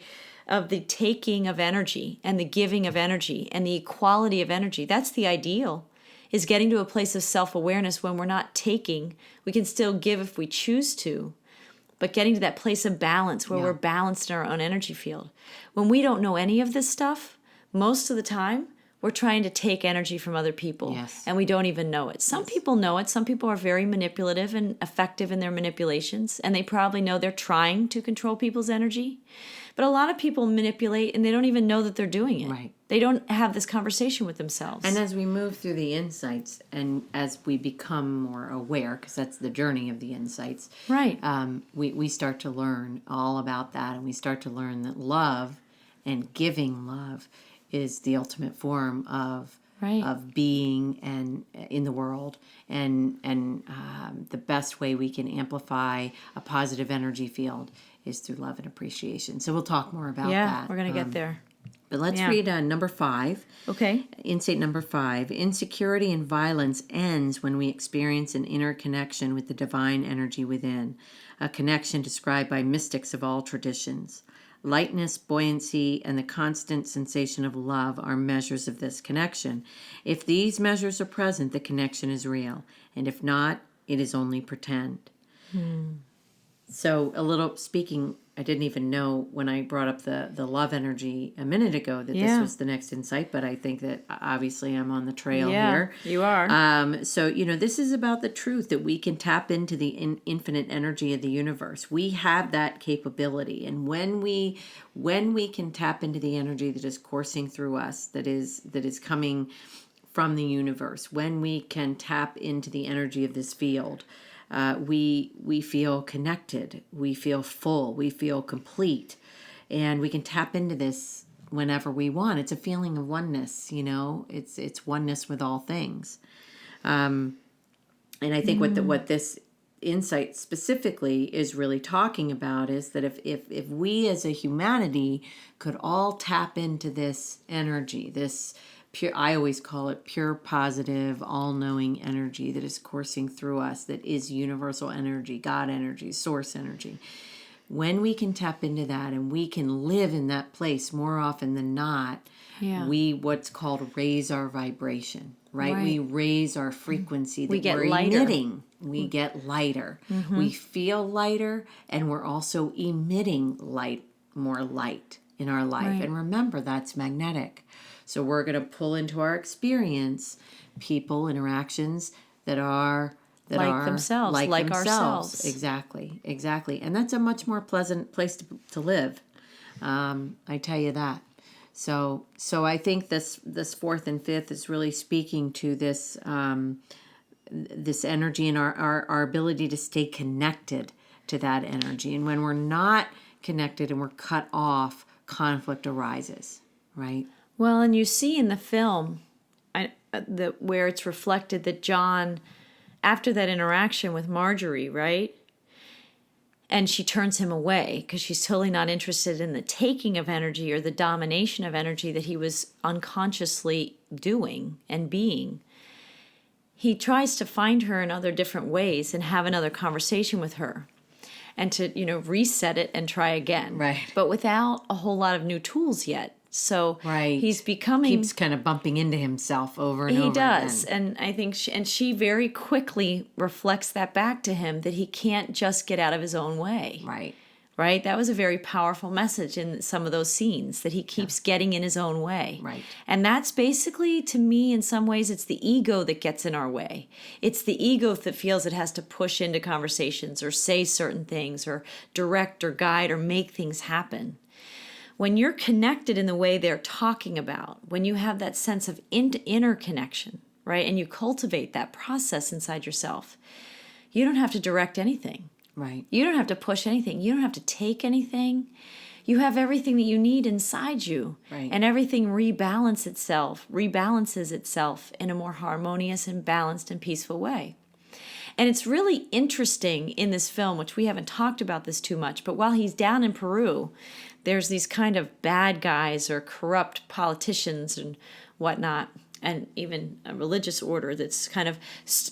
taking of energy and the giving of energy and the equality of energy. That's the ideal, is getting to a place of self-awareness when we're not taking. We can still give if we choose to. But getting to that place of balance where we're balanced in our own energy field. When we don't know any of this stuff, most of the time, we're trying to take energy from other people. Yes. And we don't even know it. Some people know it. Some people are very manipulative and effective in their manipulations. And they probably know they're trying to control people's energy. But a lot of people manipulate and they don't even know that they're doing it. Right. They don't have this conversation with themselves. And as we move through the insights and as we become more aware, because that's the journey of the insights, right. We start to learn all about that. And we start to learn that love and giving love is the ultimate form of being and in the world, and the best way we can amplify a positive energy field is through love and appreciation. So we'll talk more about that. Yeah, we're going to get there. But let's read number 5. Okay. Insight number 5. Insecurity and violence ends when we experience an inner connection with the divine energy within, a connection described by mystics of all traditions. Lightness, buoyancy, and the constant sensation of love are measures of this connection. If these measures are present, the connection is real. And if not, it is only pretend. So a little speaking, I didn't even know when I brought up the love energy a minute ago that this was the next insight, but I think that obviously I'm on the trail here. You are. So, this is about the truth that we can tap into the infinite energy of the universe. We have that capability. And when we can tap into the energy that is coursing through us, that is coming from the universe, when we can tap into the energy of this field, we feel connected, we feel full, we feel complete, and we can tap into this whenever we want. It's a feeling of oneness, it's oneness with all things. And I think what this insight specifically is really talking about is that if we as a humanity could all tap into this energy, this pure, I always call it pure, positive, all-knowing energy that is coursing through us, that is universal energy, God energy, source energy. When we can tap into that and we can live in that place more often than not, we what's called raise our vibration, right? We raise our frequency that we're emitting. We get lighter. We feel lighter, and we're also emitting more light in our life. And remember, that's magnetic. So we're going to pull into our experience people, interactions that are themselves, like ourselves. Exactly. And that's a much more pleasant place to live. I tell you that. So I think this fourth and fifth is really speaking to this this energy and our ability to stay connected to that energy. And when we're not connected and we're cut off, conflict arises, right? Well, and you see in the film where it's reflected that John, after that interaction with Marjorie, right? And she turns him away because she's totally not interested in the taking of energy or the domination of energy that he was unconsciously doing and being. He tries to find her in other different ways and have another conversation with her and to, reset it and try again. Right. But without a whole lot of new tools yet. So he's keeps kind of bumping into himself over and over again. He does. And I think she very quickly reflects that back to him, that he can't just get out of his own way. Right? That was a very powerful message in some of those scenes, that he keeps getting in his own way. Right. And that's basically, to me, in some ways, it's the ego that gets in our way. It's the ego that feels it has to push into conversations or say certain things or direct or guide or make things happen. When you're connected in the way they're talking about, when you have that sense of inner connection, right, and you cultivate that process inside yourself, you don't have to direct anything. Right. You don't have to push anything. You don't have to take anything. You have everything that you need inside you. Right. And everything rebalances itself in a more harmonious and balanced and peaceful way. And it's really interesting in this film, which we haven't talked about this too much, but while he's down in Peru, there's these kind of bad guys or corrupt politicians and whatnot, and even a religious order that's kind of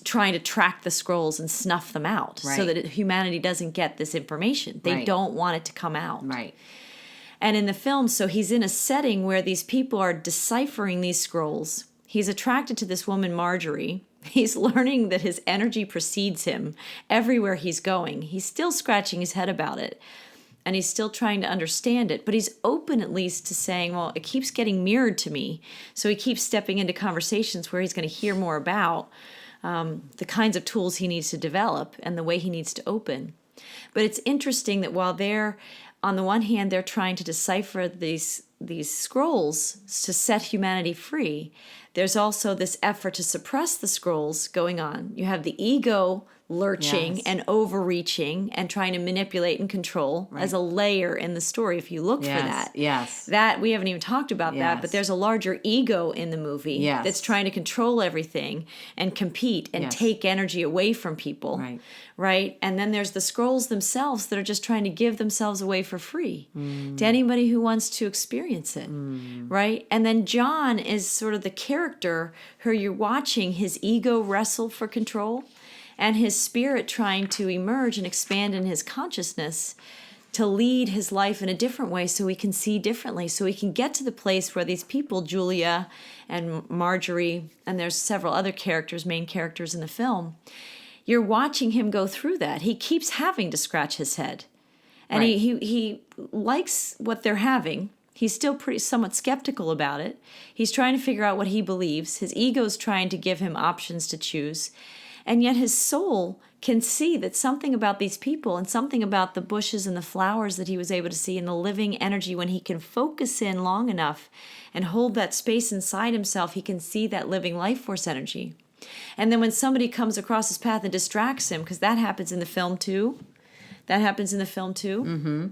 trying to track the scrolls and snuff them out so that humanity doesn't get this information. They don't want it to come out. Right. And in the film, so he's in a setting where these people are deciphering these scrolls. He's attracted to this woman, Marjorie. He's learning that his energy precedes him everywhere he's going. He's still scratching his head about it. And he's still trying to understand it, but he's open at least to saying, well, it keeps getting mirrored to me. So he keeps stepping into conversations where he's going to hear more about the kinds of tools he needs to develop and the way he needs to open. But it's interesting that while they're, on the one hand, they're trying to decipher these scrolls to set humanity free, there's also this effort to suppress the scrolls going on. You have the ego lurching and overreaching and trying to manipulate and control as a layer in the story, if you look for that. That, we haven't even talked about that, but there's a larger ego in the movie that's trying to control everything and compete and take energy away from people. Right? And then there's the scrolls themselves that are just trying to give themselves away for free to anybody who wants to experience it. Right? And then John is sort of the character who you're watching his ego wrestle for control and his spirit trying to emerge and expand in his consciousness to lead his life in a different way so he can see differently, so he can get to the place where these people, Julia and Marjorie, and there's several other characters, main characters in the film, you're watching him go through that. He keeps having to scratch his head. And Right. he likes what they're having. He's still somewhat skeptical about it. He's trying to figure out what he believes. His ego's trying to give him options to choose. And yet his soul can see that something about these people and something about the bushes and the flowers that he was able to see and the living energy, when he can focus in long enough and hold that space inside himself, he can see that living life force energy. And then when somebody comes across his path and distracts him, because that happens in the film too. Mm-hmm.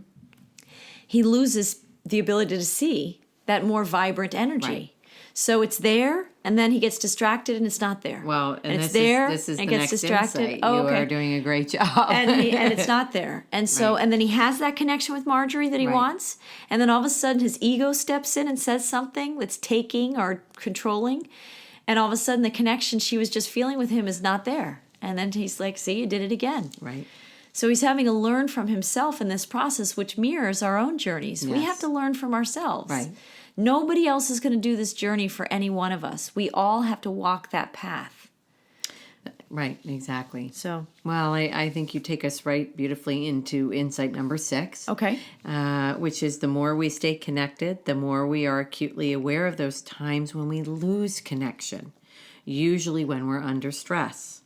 He loses the ability to see that more vibrant energy. Right. So it's there, and then he gets distracted, and it's not there. Well, and it's this there, is and the gets next distracted. insight. Oh, You okay. are doing a great job. and it's not there. And so, Right. and then he has that connection with Marjorie that he Right. wants, and then all of a sudden his ego steps in and says something that's taking or controlling, and all of a sudden the connection she was just feeling with him is not there. And then he's like, see, you did it again. Right. So he's having to learn from himself in this process, which mirrors our own journeys. We Yes. have to learn from ourselves. Right. Nobody else is going to do this journey for any one of us. We all have to walk that path. Right, exactly. So, Well, I think you take us right beautifully into insight number 6. okay. Which is the more we stay connected, the more we are acutely aware of those times when we lose connection, usually when we're under stress.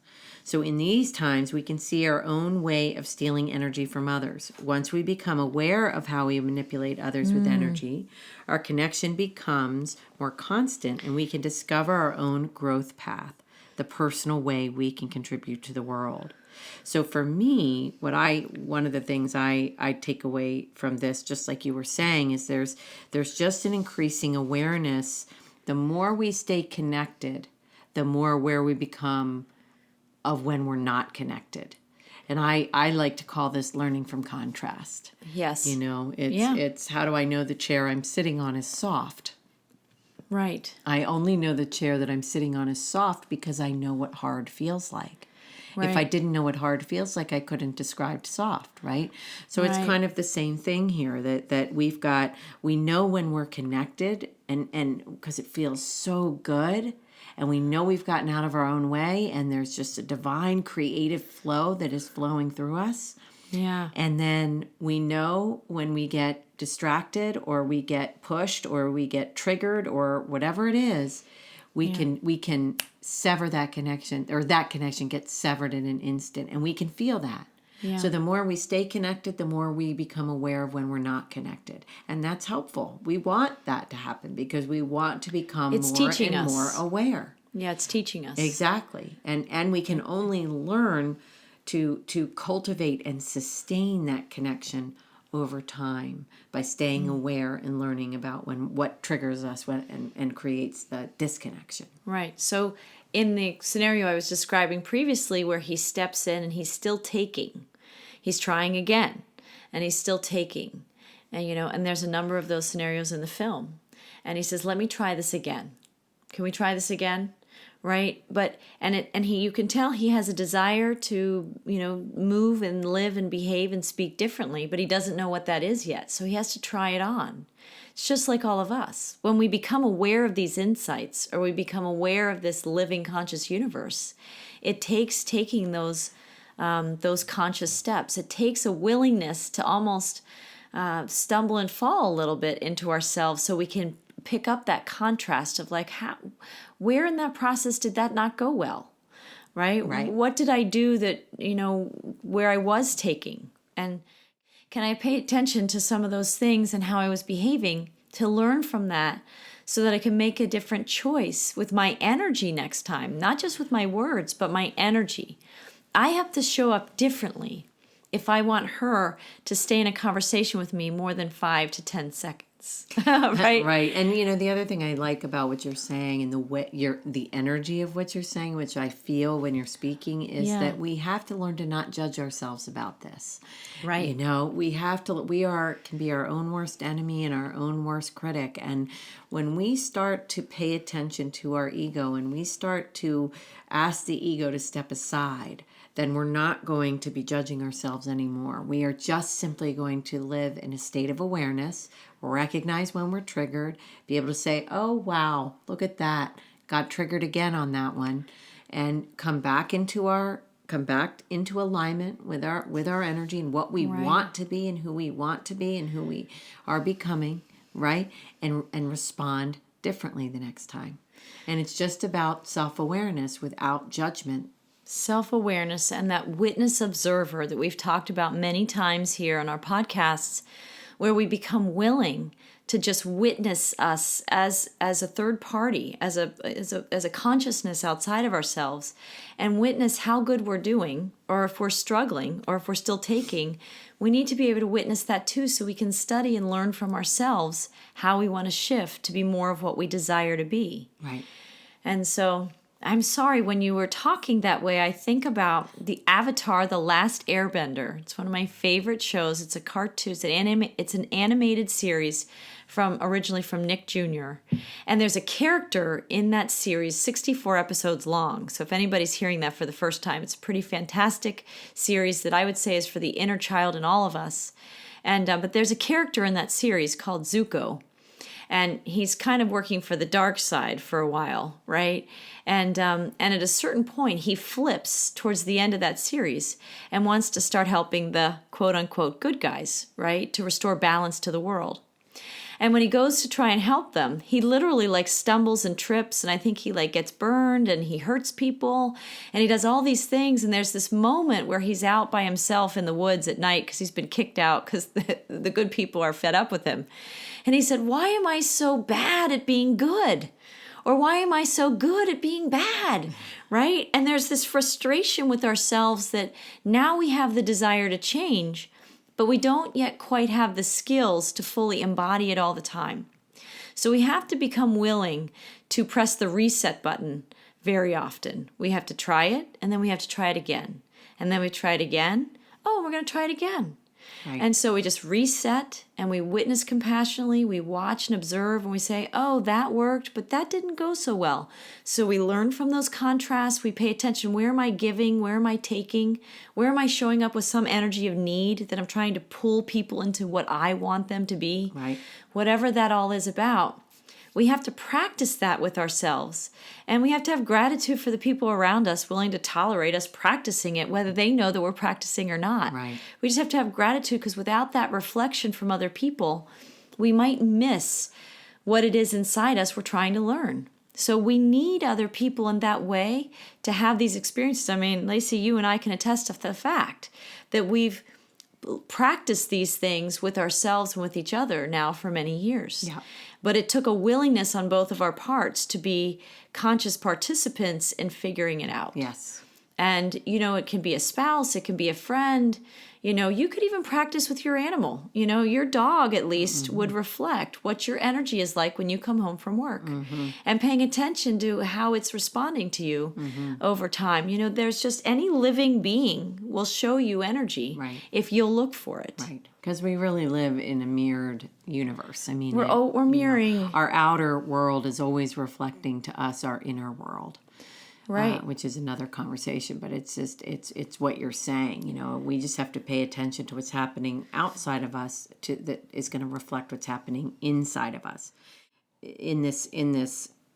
So in these times, we can see our own way of stealing energy from others. Once we become aware of how we manipulate others with energy, our connection becomes more constant, and we can discover our own growth path, the personal way we can contribute to the world. So for me, one of the things I take away from this, just like you were saying, is there's just an increasing awareness. The more we stay connected, the more aware we become of when we're not connected. And I like to call this learning from contrast. Yes. It's how do I know the chair I'm sitting on is soft? Right. I only know the chair that I'm sitting on is soft because I know what hard feels like. Right. If I didn't know what hard feels like, I couldn't describe soft, right? So it's Right. kind of the same thing here that we know when we're connected and because it feels so good. And we know we've gotten out of our own way, and there's just a divine creative flow that is flowing through us. Yeah. And then we know when we get distracted or we get pushed or we get triggered or whatever it is, we can sever that connection, or that connection gets severed in an instant, and we can feel that. Yeah. So the more we stay connected, the more we become aware of when we're not connected. And that's helpful. We want that to happen because we want to become It's more teaching and us. more aware. Yeah, it's teaching us. Exactly. And we can only learn to cultivate and sustain that connection over time by staying aware and learning about what triggers us and creates the disconnection. Right. So in the scenario I was describing previously, where he steps in and he's still taking, he's trying again, and he's still taking, and there's a number of those scenarios in the film, and he says, "Let me try this again. Can we try this again?" Right? But you can tell he has a desire to move and live and behave and speak differently, but he doesn't know what that is yet, so he has to try it on. It's just like all of us. When we become aware of these insights, or we become aware of this living conscious universe, it takes taking those conscious steps. It takes a willingness to almost stumble and fall a little bit into ourselves, so we can pick up that contrast of like, where in that process did that not go well, right? Right. What did I do that, where I was taking? And can I pay attention to some of those things and how I was behaving to learn from that, so that I can make a different choice with my energy next time, not just with my words, but my energy. I have to show up differently if I want her to stay in a conversation with me more than 5 to 10 seconds. Right? Right. And the other thing I like about what you're saying and the energy of what you're saying, which I feel when you're speaking, is that we have to learn to not judge ourselves about this. Right. We can be our own worst enemy and our own worst critic. And when we start to pay attention to our ego and we start to ask the ego to step aside, then we're not going to be judging ourselves anymore. We are just simply going to live in a state of awareness, recognize when we're triggered, be able to say, oh, wow, look at that. Got triggered again on that one. And come back into alignment with our energy and what we want to be and who we want to be and who we are becoming, right? And respond differently the next time. And it's just about self-awareness without judgment. Self-awareness and that witness observer that we've talked about many times here on our podcasts, where we become willing to just witness us as a third party, as a consciousness outside of ourselves, and witness how good we're doing, or if we're struggling, or if we're still taking. We need to be able to witness that too, so we can study and learn from ourselves how we want to shift to be more of what we desire to be. Right. And so I'm sorry, when you were talking that way, I think about the Avatar, The Last Airbender. It's one of my favorite shows. It's a cartoon. It's an animated series originally from Nick Jr. And there's a character in that series, 64 episodes long. So if anybody's hearing that for the first time, it's a pretty fantastic series that I would say is for the inner child in all of us. And but there's a character in that series called Zuko. And he's kind of working for the dark side for a while, right? And at a certain point, he flips towards the end of that series and wants to start helping the quote-unquote good guys, right? To restore balance to the world. And when he goes to try and help them, he literally stumbles and trips, and I think he gets burned and he hurts people and he does all these things. And there's this moment where he's out by himself in the woods at night because he's been kicked out because the good people are fed up with him. And he said, why am I so bad at being good? Or why am I so good at being bad? Right? And there's this frustration with ourselves that now we have the desire to change, but we don't yet quite have the skills to fully embody it all the time. So we have to become willing to press the reset button very often. We have to try it, and then we have to try it again. And then we try it again. Oh, we're going to try it again. Right. And so we just reset and we witness compassionately, we watch and observe, and we say, oh, that worked, but that didn't go so well. So we learn from those contrasts. We pay attention. Where am I giving? Where am I taking? Where am I showing up with some energy of need that I'm trying to pull people into what I want them to be? Right. Whatever that all is about. We have to practice that with ourselves. And we have to have gratitude for the people around us willing to tolerate us practicing it, whether they know that we're practicing or not. Right. We just have to have gratitude, because without that reflection from other people, we might miss what it is inside us we're trying to learn. So we need other people in that way to have these experiences. I mean, Lacy, you and I can attest to the fact that we've practiced these things with ourselves and with each other now for many years. Yeah. But it took a willingness on both of our parts to be conscious participants in figuring it out. Yes. And, it can be a spouse, it can be a friend. You could even practice with your animal. Your dog at least would reflect what your energy is like when you come home from work, and paying attention to how it's responding to you over time. There's just any living being will show you energy if you'll look for it. Right. Because we really live in a mirrored universe. I mean, we're mirroring. Our outer world is always reflecting to us our inner world. Right. Which is another conversation, but it's what you're saying. We just have to pay attention to what's happening outside of us that is going to reflect what's happening inside of us. In this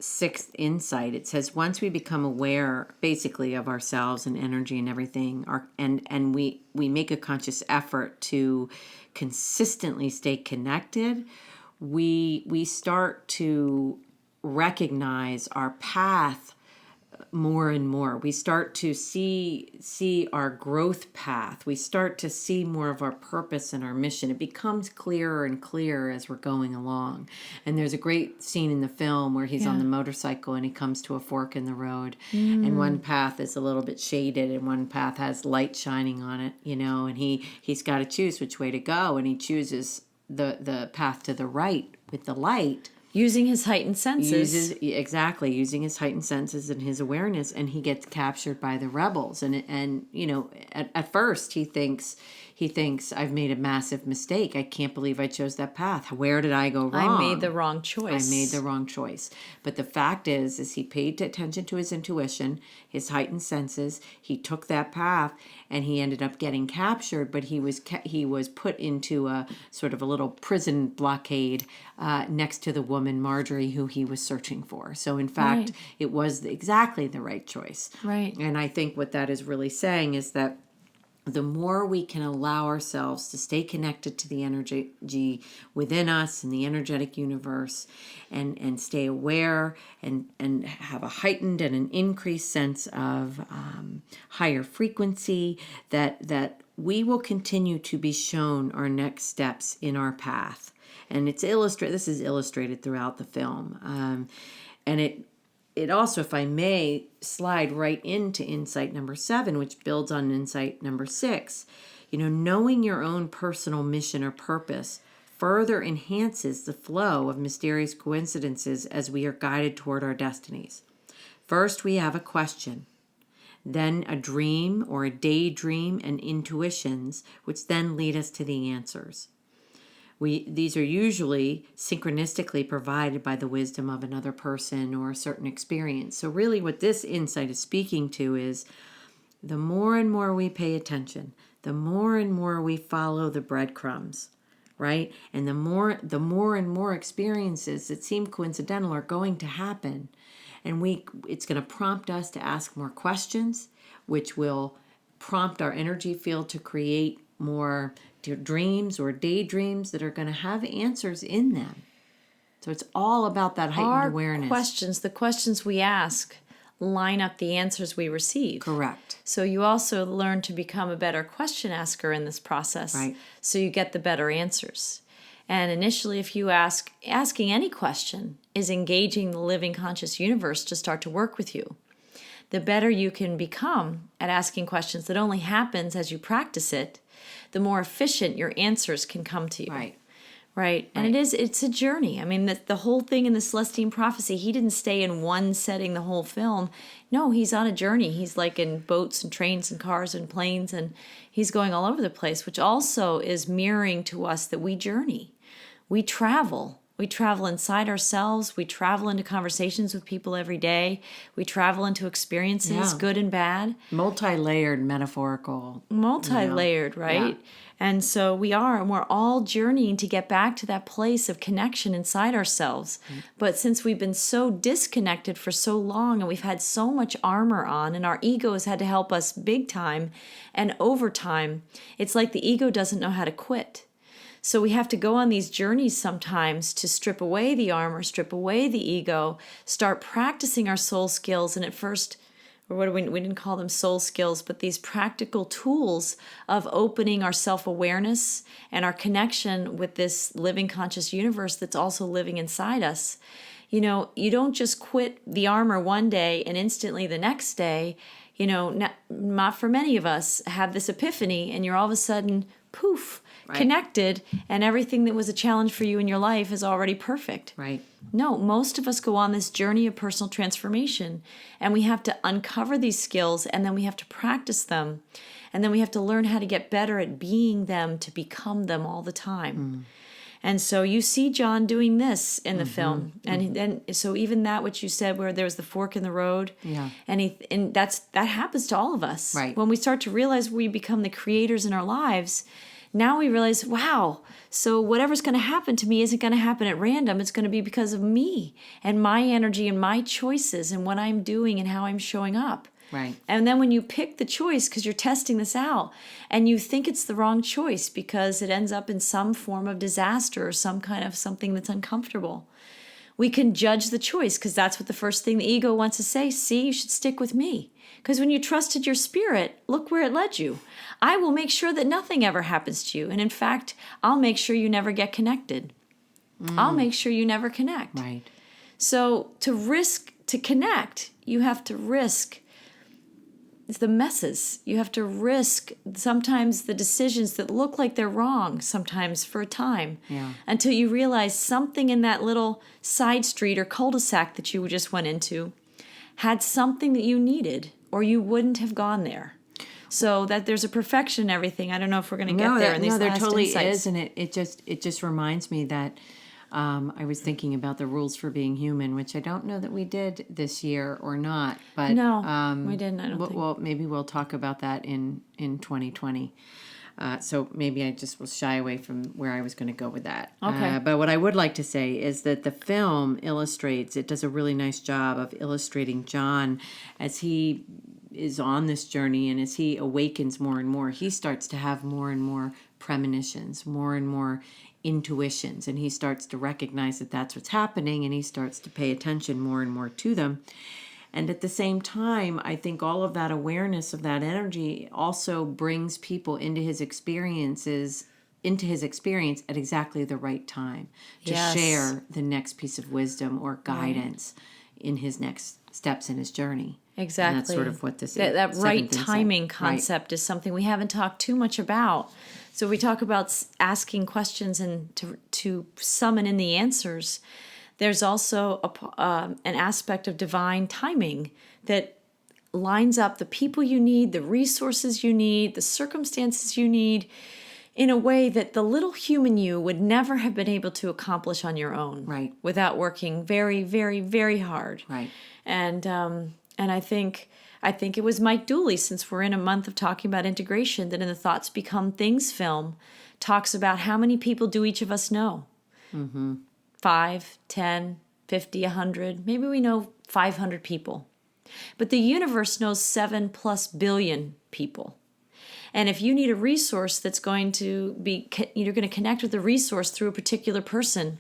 sixth insight, it says once we become aware, basically, of ourselves and energy and everything, and we make a conscious effort to consistently stay connected, we start to recognize our path more and more. We start to see our growth path. We start to see more of our purpose and our mission. It becomes clearer and clearer as we're going along. And there's a great scene in the film where he's on the motorcycle and he comes to a fork in the road, and one path is a little bit shaded and one path has light shining on it, and he's got to choose which way to go, and he chooses the path to the right with the light. Using his heightened senses. Using his heightened senses and his awareness, and he gets captured by the rebels. And at first he thinks, he thinks, I've made a massive mistake. I can't believe I chose that path. Where did I go wrong? I made the wrong choice. I made the wrong choice. But the fact is he paid attention to his intuition, his heightened senses. He took that path, and he ended up getting captured. But he was put into a sort of a little prison blockade next to the woman Marjorie, who he was searching for. So in fact, it was exactly the right choice. Right. And I think what that is really saying is that the more we can allow ourselves to stay connected to the energy within us and the energetic universe, and stay aware and have a heightened and an increased sense of higher frequency, that we will continue to be shown our next steps in our path. And it's illustrated. This is illustrated throughout the film, and it also, if I may, slide right into insight number 7, which builds on insight number 6. Knowing your own personal mission or purpose further enhances the flow of mysterious coincidences as we are guided toward our destinies. First, we have a question, then a dream or a daydream and intuitions, which then lead us to the answers. These are usually synchronistically provided by the wisdom of another person or a certain experience. So really what this insight is speaking to is the more and more we pay attention, the more and more we follow the breadcrumbs, right? And the more and more experiences that seem coincidental are going to happen. And it's going to prompt us to ask more questions, which will prompt our energy field to create more dreams or daydreams that are going to have answers in them. So it's all about that heightened awareness. The questions we ask line up the answers we receive. Correct. So you also learn to become a better question asker in this process. Right. So you get the better answers. And initially, if you asking any question is engaging the living conscious universe to start to work with you. The better you can become at asking questions that only happens as you practice it, the more efficient your answers can come to you. Right. And it's a journey. I mean, the whole thing in the Celestine Prophecy, he didn't stay in one setting the whole film. No, he's on a journey. He's like in boats and trains and cars and planes, and he's going all over the place, which also is mirroring to us that we journey. We travel. We travel inside ourselves. We travel into conversations with people every day. We travel into experiences, good and bad. Multi-layered, metaphorical. Multi-layered, right? Yeah. And so we're all journeying to get back to that place of connection inside ourselves. Mm-hmm. But since we've been so disconnected for so long, and we've had so much armor on, and our ego has had to help us big time and over time, it's like the ego doesn't know how to quit. So we have to go on these journeys sometimes to strip away the armor, strip away the ego, start practicing our soul skills. And at first, we didn't call them soul skills, but these practical tools of opening our self-awareness and our connection with this living conscious universe that's also living inside us. You don't just quit the armor one day and instantly the next day, not for many of us, have this epiphany and you're all of a sudden, poof, connected, and everything that was a challenge for you in your life is already perfect. Right. No, most of us go on this journey of personal transformation, and we have to uncover these skills, and then we have to practice them, and then we have to learn how to get better at being them to become them all the time. Mm. And so you see John doing this in the film, and then so even that which you said, where there was the fork in the road, and that happens to all of us. Right. When we start to realize we become the creators in our lives. Now we realize, wow, so whatever's going to happen to me isn't going to happen at random. It's going to be because of me and my energy and my choices and what I'm doing and how I'm showing up. Right. And then when you pick the choice, because you're testing this out, and you think it's the wrong choice because it ends up in some form of disaster or some kind of something that's uncomfortable, we can judge the choice, because that's what the first thing the ego wants to say. See, you should stick with me. Because when you trusted your spirit, look where it led you. I will make sure that nothing ever happens to you. And in fact, I'll make sure you never get connected. I'll make sure you never connect. Right. So to connect, you have to risk the messes. You have to risk sometimes the decisions that look like they're wrong, sometimes for a time, until you realize something in that little side street or cul-de-sac that you just went into had something that you needed, or you wouldn't have gone there. So that there's a perfection in everything. I don't know if we're going to get there in these there last totally insights. is, and it just reminds me that I was thinking about the rules for being human, which I don't know that we did this year or not. But No, we didn't. I don't think. Well, maybe we'll talk about that in 2020. So maybe I just will shy away from where I was going to go with that. Okay. But what I would like to say is that the film it does a really nice job of illustrating John as he is on this journey, and as he awakens more and more, he starts to have more and more premonitions, more and more intuitions, and he starts to recognize that that's what's happening, and he starts to pay attention more and more to them. And at the same time, I think all of that awareness of that energy also brings people into his experience at exactly the right time to Yes. share the next piece of wisdom or guidance in his next steps in his journe. Exactly. And that's sort of what this that is. right timing concept is something we haven't talked too much about. So we talk about asking questions and to summon in the answers. There's also an aspect of divine timing that lines up the people you need, the resources you need, the circumstances you need, in a way that the little human you would never have been able to accomplish on your own, Right. without working very, very, very hard. Right. And I think it was Mike Dooley, since we're in a month of talking about integration, that in the Thoughts Become Things film talks about how many people do each of us know. 5, 10, 50, 100. Maybe we know 500 people. But the universe knows 7+ billion people. And if you need a resource that's going to be, you're going to connect with the resource through a particular person,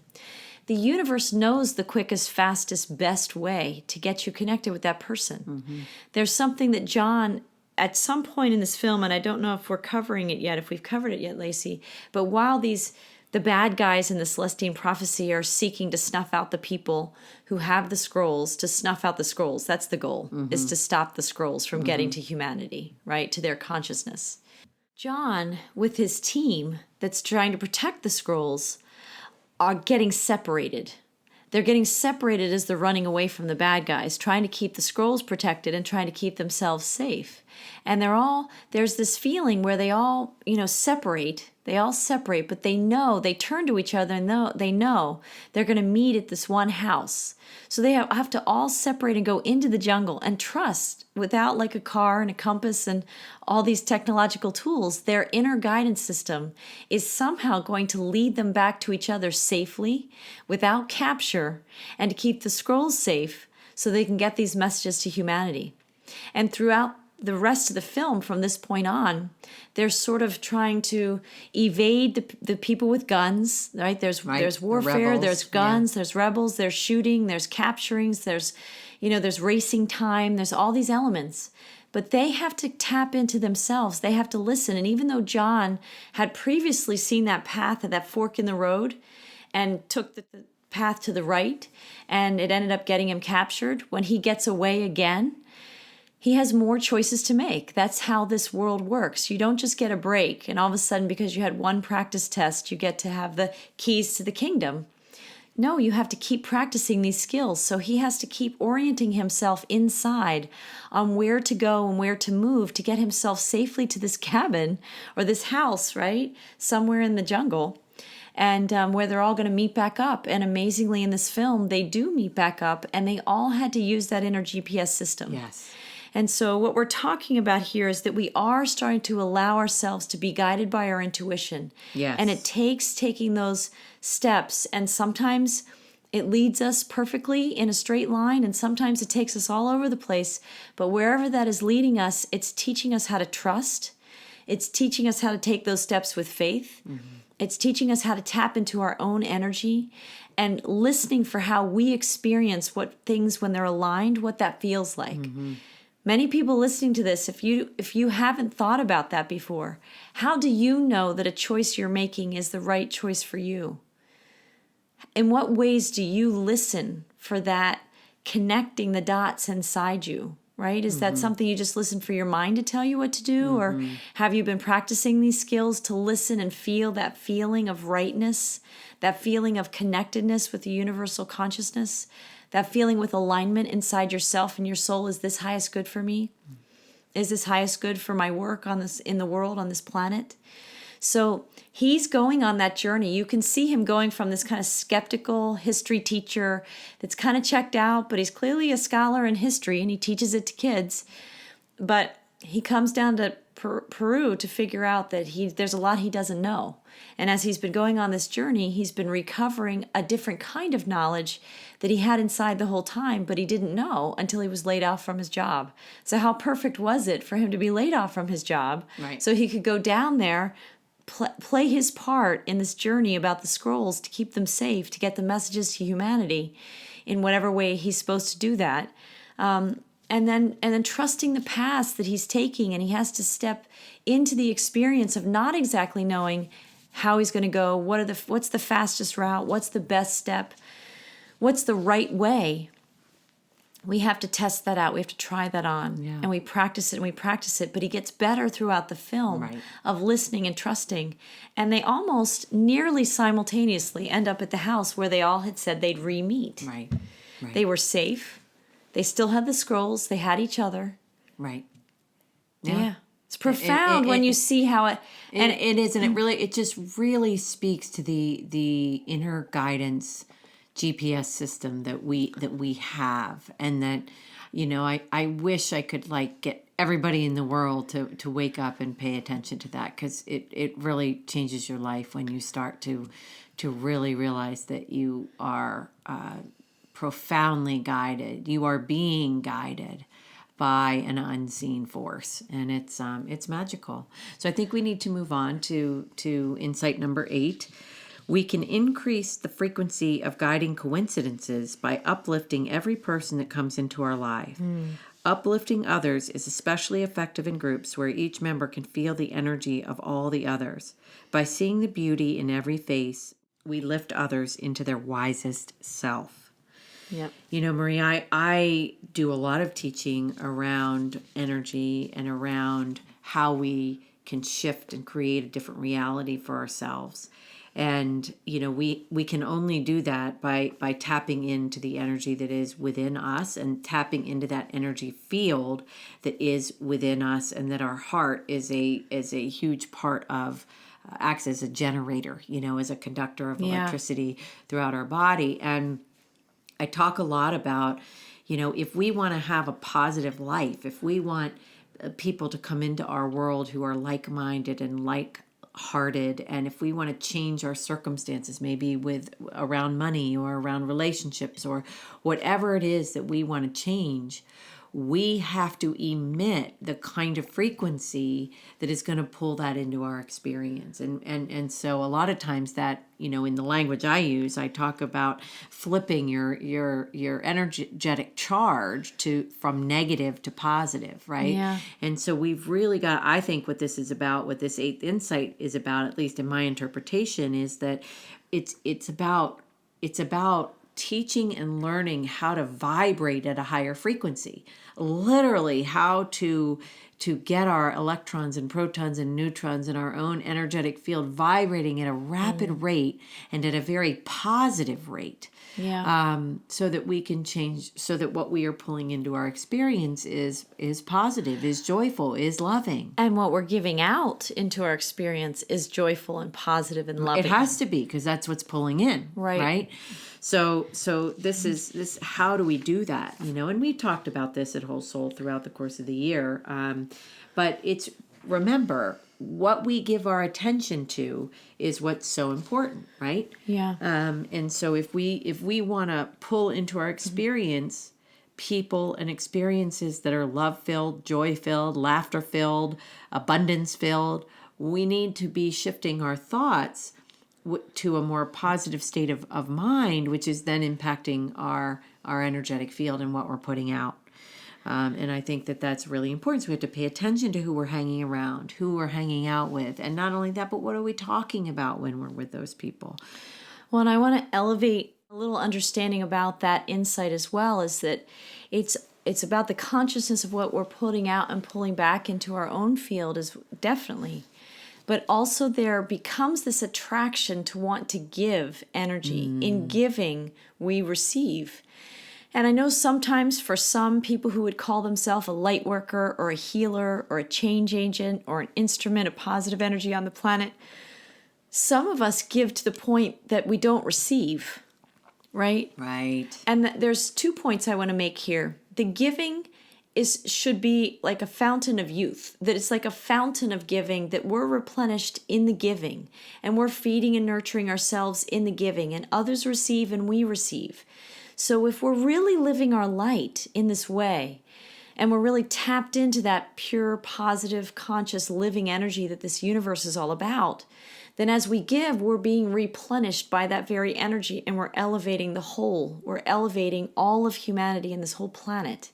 the universe knows the quickest, fastest, best way to get you connected with that person. There's something that John, at some point in this film, and I don't know if we're covering it yet, if we've covered it yet, Lacy, but while the bad guys in the Celestine Prophecy are seeking to snuff out the people who have the scrolls, to snuff out the scrolls. That's the goal, is to stop the scrolls from getting to humanity, right, to their consciousness. John, with his team that's trying to protect the scrolls, are getting separated. They're getting separated as they're running away from the bad guys, trying to keep the scrolls protected and trying to keep themselves safe. And there's this feeling where they all, separate. They all separate, but they turn to each other and they know they're going to meet at this one house. So they have to all separate and go into the jungle and trust, without like a car and a compass and all these technological tools, their inner guidance system is somehow going to lead them back to each other safely, without capture, and to keep the scrolls safe so they can get these messages to humanity. And throughout the rest of the film, from this point on, they're sort of trying to evade the people with guns, right? There's warfare, there's guns, there's rebels, there's shooting, there's capturings, there's racing time, there's all these elements. But they have to tap into themselves. They have to listen. And even though John had previously seen that path at that fork in the road and took the path to the right, and it ended up getting him captured, when he gets away again, he has more choices to make. That's how this world works. You don't just get a break, and all of a sudden, because you had one practice test, you get to have the keys to the kingdom. No, you have to keep practicing these skills. So he has to keep orienting himself inside on where to go and where to move to get himself safely to this cabin or this house, right? Somewhere in the jungle. And where they're all going to meet back up. And amazingly, in this film, they do meet back up, and they all had to use that inner GPS system. Yes. And so what we're talking about here is that we are starting to allow ourselves to be guided by our intuition. Yes. And it takes taking those steps, and sometimes it leads us perfectly in a straight line, and sometimes it takes us all over the place. But wherever that is leading us, it's teaching us how to trust. It's teaching us how to take those steps with faith. It's teaching us how to tap into our own energy and listening for how we experience what things, when they're aligned, what that feels like. Many people listening to this, if you haven't thought about that before, how do you know that a choice you're making is the right choice for you? In what ways do you listen for that connecting the dots inside you, right? Is that something you just listen for your mind to tell you what to do? Or have you been practicing these skills to listen and feel that feeling of rightness, that feeling of connectedness with the universal consciousness? That feeling with alignment inside yourself and your soul, is this highest good for me? Is this highest good for my work on this, in the world, on this planet? So he's going on that journey. You can see him going from this kind of skeptical history teacher that's kind of checked out, but he's clearly a scholar in history and he teaches it to kids. But he comes down to Peru to figure out that there's a lot he doesn't know. And as he's been going on this journey, he's been recovering a different kind of knowledge that he had inside the whole time, but he didn't know until he was laid off from his job. So how perfect was it for him to be laid off from his job, Right. so he could go down there, play his part in this journey about the scrolls to keep them safe, to get the messages to humanity in whatever way he's supposed to do that. And then trusting the paths that he's taking, and he has to step into the experience of not exactly knowing how he's going to go, what's the fastest route, what's the best step, what's the right way. We have to test that out. We have to try that on. Yeah. And we practice it and we practice it. But he gets better throughout the film of listening and trusting. And they almost nearly simultaneously end up at the house where they all had said they'd re-meet. Right. They were safe. They still had the scrolls. They had each other. Right. Yeah. It's profound when you see how it... And it is, and it just really speaks to the inner guidance GPS system that we have, and that, I wish I could get everybody in the world to wake up and pay attention to that, because it really changes your life when you start to really realize that you are profoundly guided. You are being guided by an unseen force, and it's magical. So I think we need to move on to insight number 8. We can increase the frequency of guiding coincidences by uplifting every person that comes into our life. Uplifting others is especially effective in groups where each member can feel the energy of all the others. By seeing the beauty in every face, we lift others into their wisest self. Yep. Marie, I do a lot of teaching around energy and around how we can shift and create a different reality for ourselves. And, we can only do that by tapping into the energy that is within us, and tapping into that energy field that is within us, and that our heart is a huge part of, acts as a generator, as a conductor of electricity throughout our body. And I talk a lot about, if we want to have a positive life, if we want people to come into our world who are like-minded and like-hearted, and if we want to change our circumstances, maybe around money or around relationships or whatever it is that we want to change, we have to emit the kind of frequency that is going to pull that into our experience. And so a lot of times that, in the language I use, I talk about flipping your energetic charge from negative to positive, right? Yeah. And so we've really got, I think what this is about, what this 8th insight is about, at least in my interpretation, is that it's about teaching and learning how to vibrate at a higher frequency. Literally how to get our electrons and protons and neutrons in our own energetic field vibrating at a rapid rate and at a very positive rate. Yeah. So that we can change, so that what we are pulling into our experience is positive, is joyful, is loving. And what we're giving out into our experience is joyful and positive and loving. It has to be, because that's what's pulling in, right? So this is how do we do that? And we talked about this at Whole Soul throughout the course of the year. But remember, what we give our attention to is what's so important, right? Yeah. And so if we want to pull into our experience people and experiences that are love-filled, joy-filled, laughter-filled, abundance-filled, we need to be shifting our thoughts to a more positive state of mind, which is then impacting our energetic field and what we're putting out. And I think that that's really important. So we have to pay attention to who we're hanging around, who we're hanging out with. And not only that, but what are we talking about when we're with those people? Well, and I want to elevate a little understanding about that insight as well, is that it's about the consciousness of what we're putting out and pulling back into our own field, is definitely. But also there becomes this attraction to want to give energy. In giving, we receive. And I know sometimes for some people who would call themselves a light worker or a healer or a change agent or an instrument of positive energy on the planet, some of us give to the point that we don't receive, right? Right. And there's 2 points I want to make here. The giving should be like a fountain of youth, that it's like a fountain of giving, that we're replenished in the giving, and we're feeding and nurturing ourselves in the giving, and others receive and we receive. So if we're really living our light in this way, and we're really tapped into that pure, positive, conscious, living energy that this universe is all about, then as we give, we're being replenished by that very energy, and we're elevating the whole. We're elevating all of humanity and this whole planet.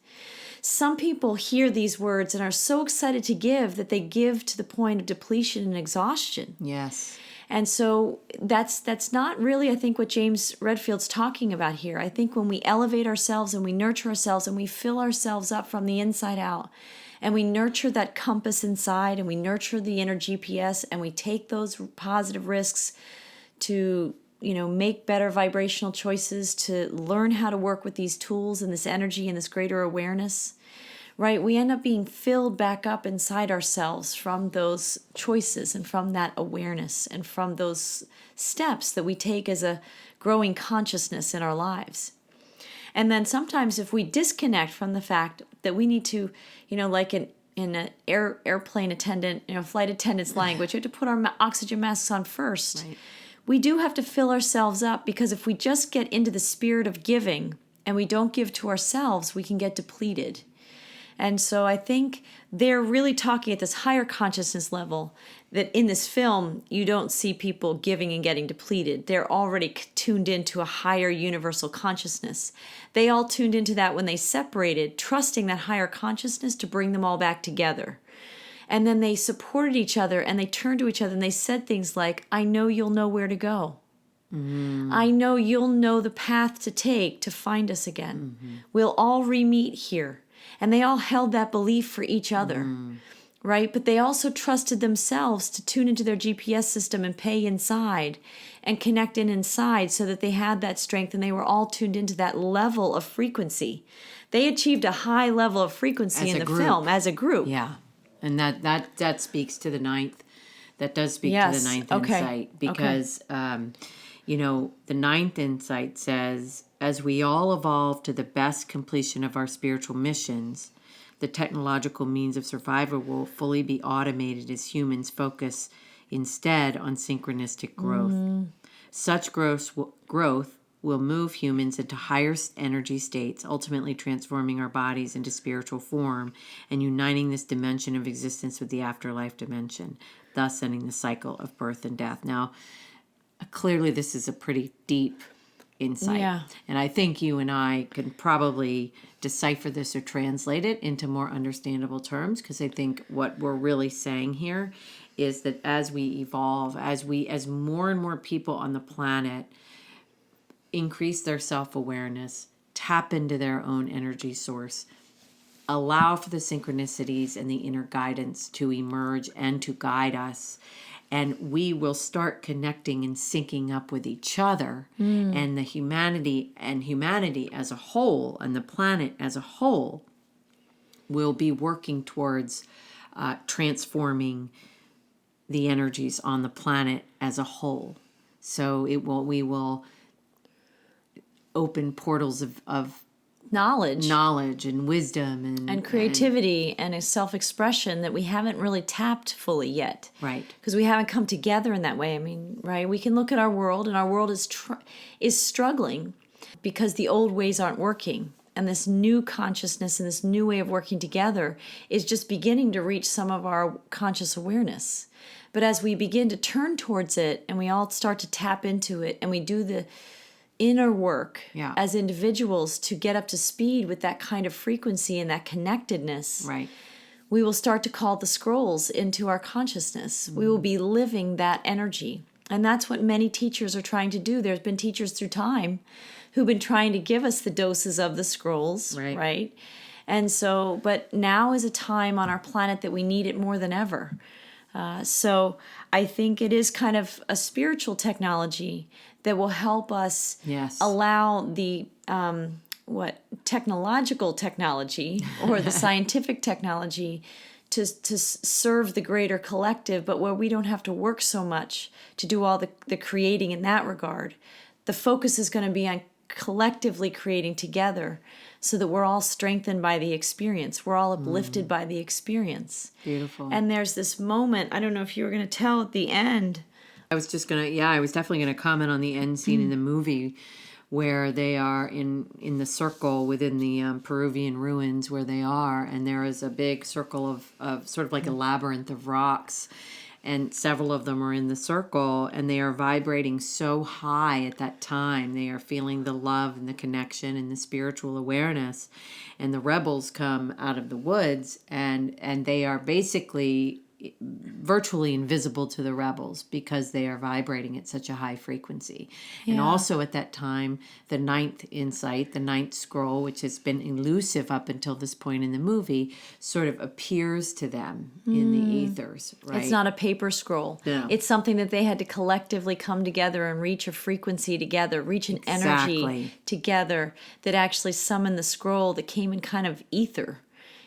Some people hear these words and are so excited to give that they give to the point of depletion and exhaustion. Yes. And so that's not really, I think, what James Redfield's talking about here. I think when we elevate ourselves and we nurture ourselves and we fill ourselves up from the inside out, and we nurture that compass inside, and we nurture the inner GPS, and we take those positive risks to, make better vibrational choices, to learn how to work with these tools and this energy and this greater awareness, right? We end up being filled back up inside ourselves from those choices and from that awareness and from those steps that we take as a growing consciousness in our lives. And then sometimes if we disconnect from the fact that we need to, like in an airplane attendant, flight attendant's language, we have to put our oxygen masks on first. Right. We do have to fill ourselves up, because if we just get into the spirit of giving and we don't give to ourselves, we can get depleted. And so I think they're really talking at this higher consciousness level, that in this film, you don't see people giving and getting depleted. They're already tuned into a higher universal consciousness. They all tuned into that when they separated, trusting that higher consciousness to bring them all back together. And then they supported each other, and they turned to each other, and they said things like, I know you'll know where to go. Mm-hmm. I know you'll know the path to take to find us again. Mm-hmm. We'll all re-meet here. And they all held that belief for each other, right? But they also trusted themselves to tune into their GPS system and pay inside and connect inside, so that they had that strength, and they were all tuned into that level of frequency. They achieved a high level of frequency in the film as a group. Yeah. And that speaks to the ninth. That does speak to the ninth insight, because, the ninth insight says, as we all evolve to the best completion of our spiritual missions, the technological means of survival will fully be automated as humans focus instead on synchronistic growth. Such growth will move humans into higher energy states, ultimately transforming our bodies into spiritual form and uniting this dimension of existence with the afterlife dimension, thus ending the cycle of birth and death. Now, clearly this is a pretty deep insight. Yeah. And I think you and I can probably decipher this or translate it into more understandable terms, because I think what we're really saying here is that as we evolve, as more and more people on the planet increase their self-awareness, tap into their own energy source, allow for the synchronicities and the inner guidance to emerge and to guide us, and we will start connecting and syncing up with each other, and the humanity as a whole, and the planet as a whole, will be working towards transforming the energies on the planet as a whole. So we will open portals of knowledge and wisdom and creativity and a self-expression that we haven't really tapped fully yet. Right. Because we haven't come together in that way. I mean, right? We can look at our world, and our world is struggling because the old ways aren't working. And this new consciousness and this new way of working together is just beginning to reach some of our conscious awareness. But as we begin to turn towards it, and we all start to tap into it, and we do the inner work as individuals to get up to speed with that kind of frequency and that connectedness, right, we will start to call the scrolls into our consciousness. We will be living that energy. And that's what many teachers are trying to do. There's been teachers through time who've been trying to give us the doses of the scrolls, right? And so, but now is a time on our planet that we need it more than ever. So I think it is kind of a spiritual technology that will help us allow the technological technology or the scientific technology to serve the greater collective, but where we don't have to work so much to do all the creating in that regard. The focus is going to be on collectively creating together so that we're all strengthened by the experience. We're all uplifted by the experience. Beautiful. And there's this moment, I don't know if you were going to tell at the end. I was definitely going to comment on the end scene in the movie where they are in the circle within the Peruvian ruins where they are, and there is a big circle of sort of like a labyrinth of rocks, and several of them are in the circle, and they are vibrating so high at that time. They are feeling the love and the connection and the spiritual awareness, and the rebels come out of the woods, and they are basically virtually invisible to the rebels because they are vibrating at such a high frequency. Yeah. And also at that time, the ninth insight, the ninth scroll, which has been elusive up until this point in the movie, sort of appears to them in the ethers, right? It's not a paper scroll. No. It's something that they had to collectively come together and reach a frequency together, reach an energy together that actually summoned the scroll that came in kind of ether.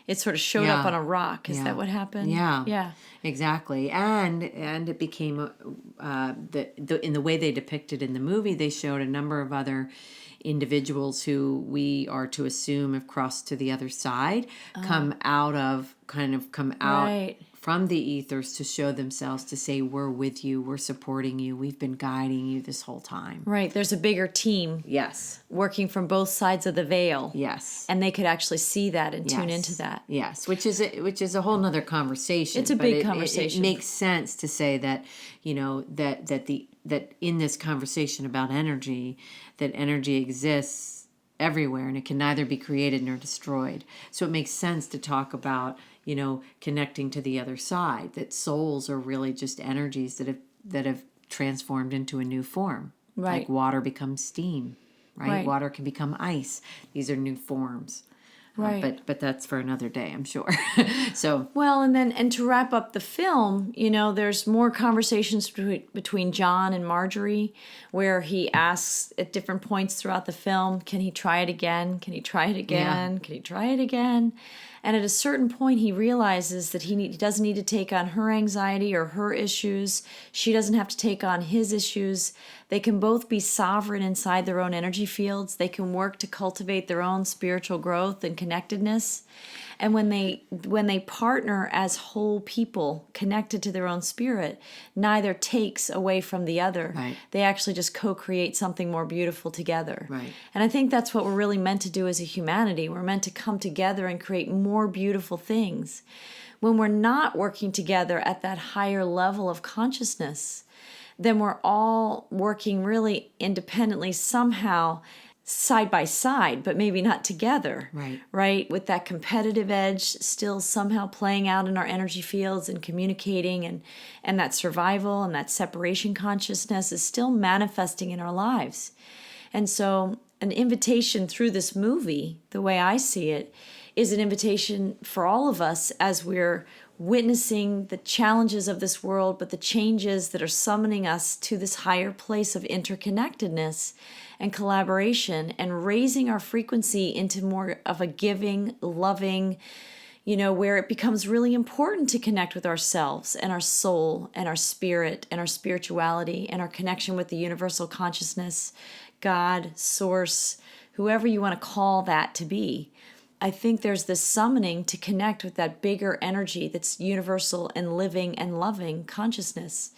It sort of showed up on a rock. Is that what happened? Yeah, exactly. And it became in the way they depicted in the movie, they showed a number of other individuals who we are to assume have crossed to the other side, come out from the ethers to show themselves, to say, we're with you, we're supporting you, we've been guiding you this whole time. Right. There's a bigger team. Yes. Working from both sides of the veil. Yes. And they could actually see that and tune into that. Yes. Which is a whole nother conversation. It's a big conversation. It makes sense to say that, that in this conversation about energy, that energy exists everywhere and it can neither be created nor destroyed. So it makes sense to talk about, connecting to the other side, that souls are really just energies that have transformed into a new form. Right. Like water becomes steam, right? Water can become ice. These are new forms. Right. But that's for another day, I'm sure. So well, and to wrap up the film, there's more conversations between John and Marjorie, where he asks at different points throughout the film, can he try it again? Can he try it again? Yeah. Can he try it again? And at a certain point, he realizes that he doesn't need to take on her anxiety or her issues. She doesn't have to take on his issues. They can both be sovereign inside their own energy fields. They can work to cultivate their own spiritual growth and connectedness. And when they partner as whole people connected to their own spirit, neither takes away from the other. Right. They actually just co-create something more beautiful together. Right. And I think that's what we're really meant to do as a humanity. We're meant to come together and create more beautiful things. When we're not working together at that higher level of consciousness, then we're all working really independently somehow, side by side, but maybe not together. Right? With that competitive edge still somehow playing out in our energy fields and communicating, and that survival and that separation consciousness is still manifesting in our lives. And so an invitation through this movie, the way I see it, is an invitation for all of us as we're witnessing the challenges of this world, but the changes that are summoning us to this higher place of interconnectedness and collaboration, and raising our frequency into more of a giving, loving, where it becomes really important to connect with ourselves and our soul and our spirit and our spirituality and our connection with the universal consciousness, God, source, whoever you want to call that to be. I think there's this summoning to connect with that bigger energy that's universal and living and loving consciousness.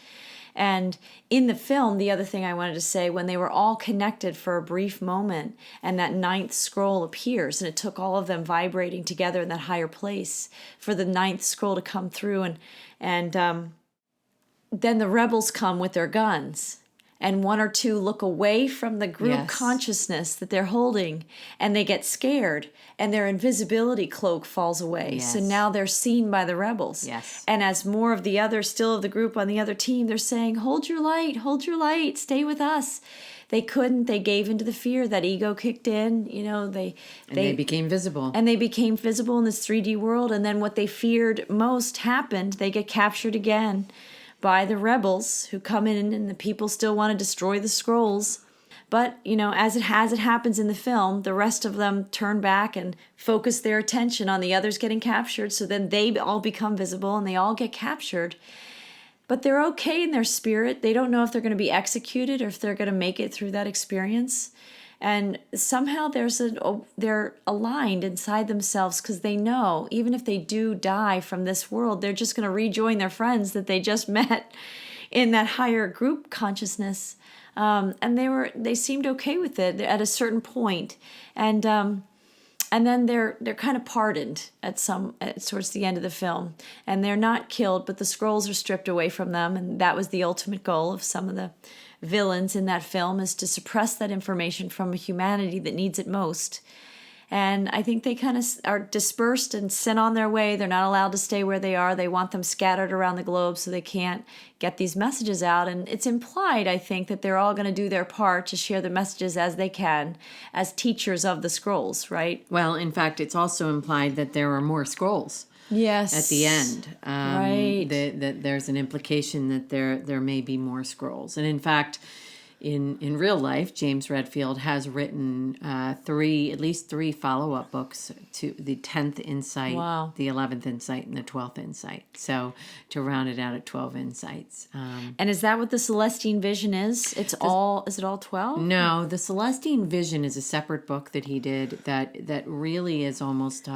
And in the film, the other thing I wanted to say, when they were all connected for a brief moment and that ninth scroll appears, and it took all of them vibrating together in that higher place for the ninth scroll to come through, and then the rebels come with their guns. And one or two look away from the group consciousness that they're holding, and they get scared, and their invisibility cloak falls away. Yes. So now they're seen by the rebels. Yes. And as more of the others, still of the group on the other team, they're saying, hold your light, stay with us. They couldn't. They gave into the fear. That ego kicked in. They became visible. And they became visible in this 3D world. And then what they feared most happened. They get captured again by the rebels who come in, and the people still want to destroy the scrolls. But, as it happens in the film, the rest of them turn back and focus their attention on the others getting captured. So then they all become visible and they all get captured. But they're okay in their spirit. They don't know if they're going to be executed or if they're going to make it through that experience. And somehow they're aligned inside themselves because they know even if they do die from this world, they're just going to rejoin their friends that they just met in that higher group consciousness. And they seemed okay with it at a certain point. And then they're kind of pardoned towards the end of the film. And they're not killed, but the scrolls are stripped away from them. And that was the ultimate goal of some of the villains in that film, is to suppress that information from a humanity that needs it most. And I think they kind of are dispersed and sent on their way. They're not allowed to stay where they are. They want them scattered around the globe so they can't get these messages out. And it's implied, I think, that they're all going to do their part to share the messages as they can as teachers of the scrolls, right? Well, in fact, it's also implied that there are more scrolls. Yes. At the end. Right. That there's an implication that there may be more scrolls. And in fact, in real life, James Redfield has written at least three follow-up books to the 10th Insight, Wow. the 11th Insight, and the 12th Insight. So to round it out at 12 Insights. And is that what the Celestine Vision is? Is it all 12? No, the Celestine Vision is a separate book that he did that really is almost,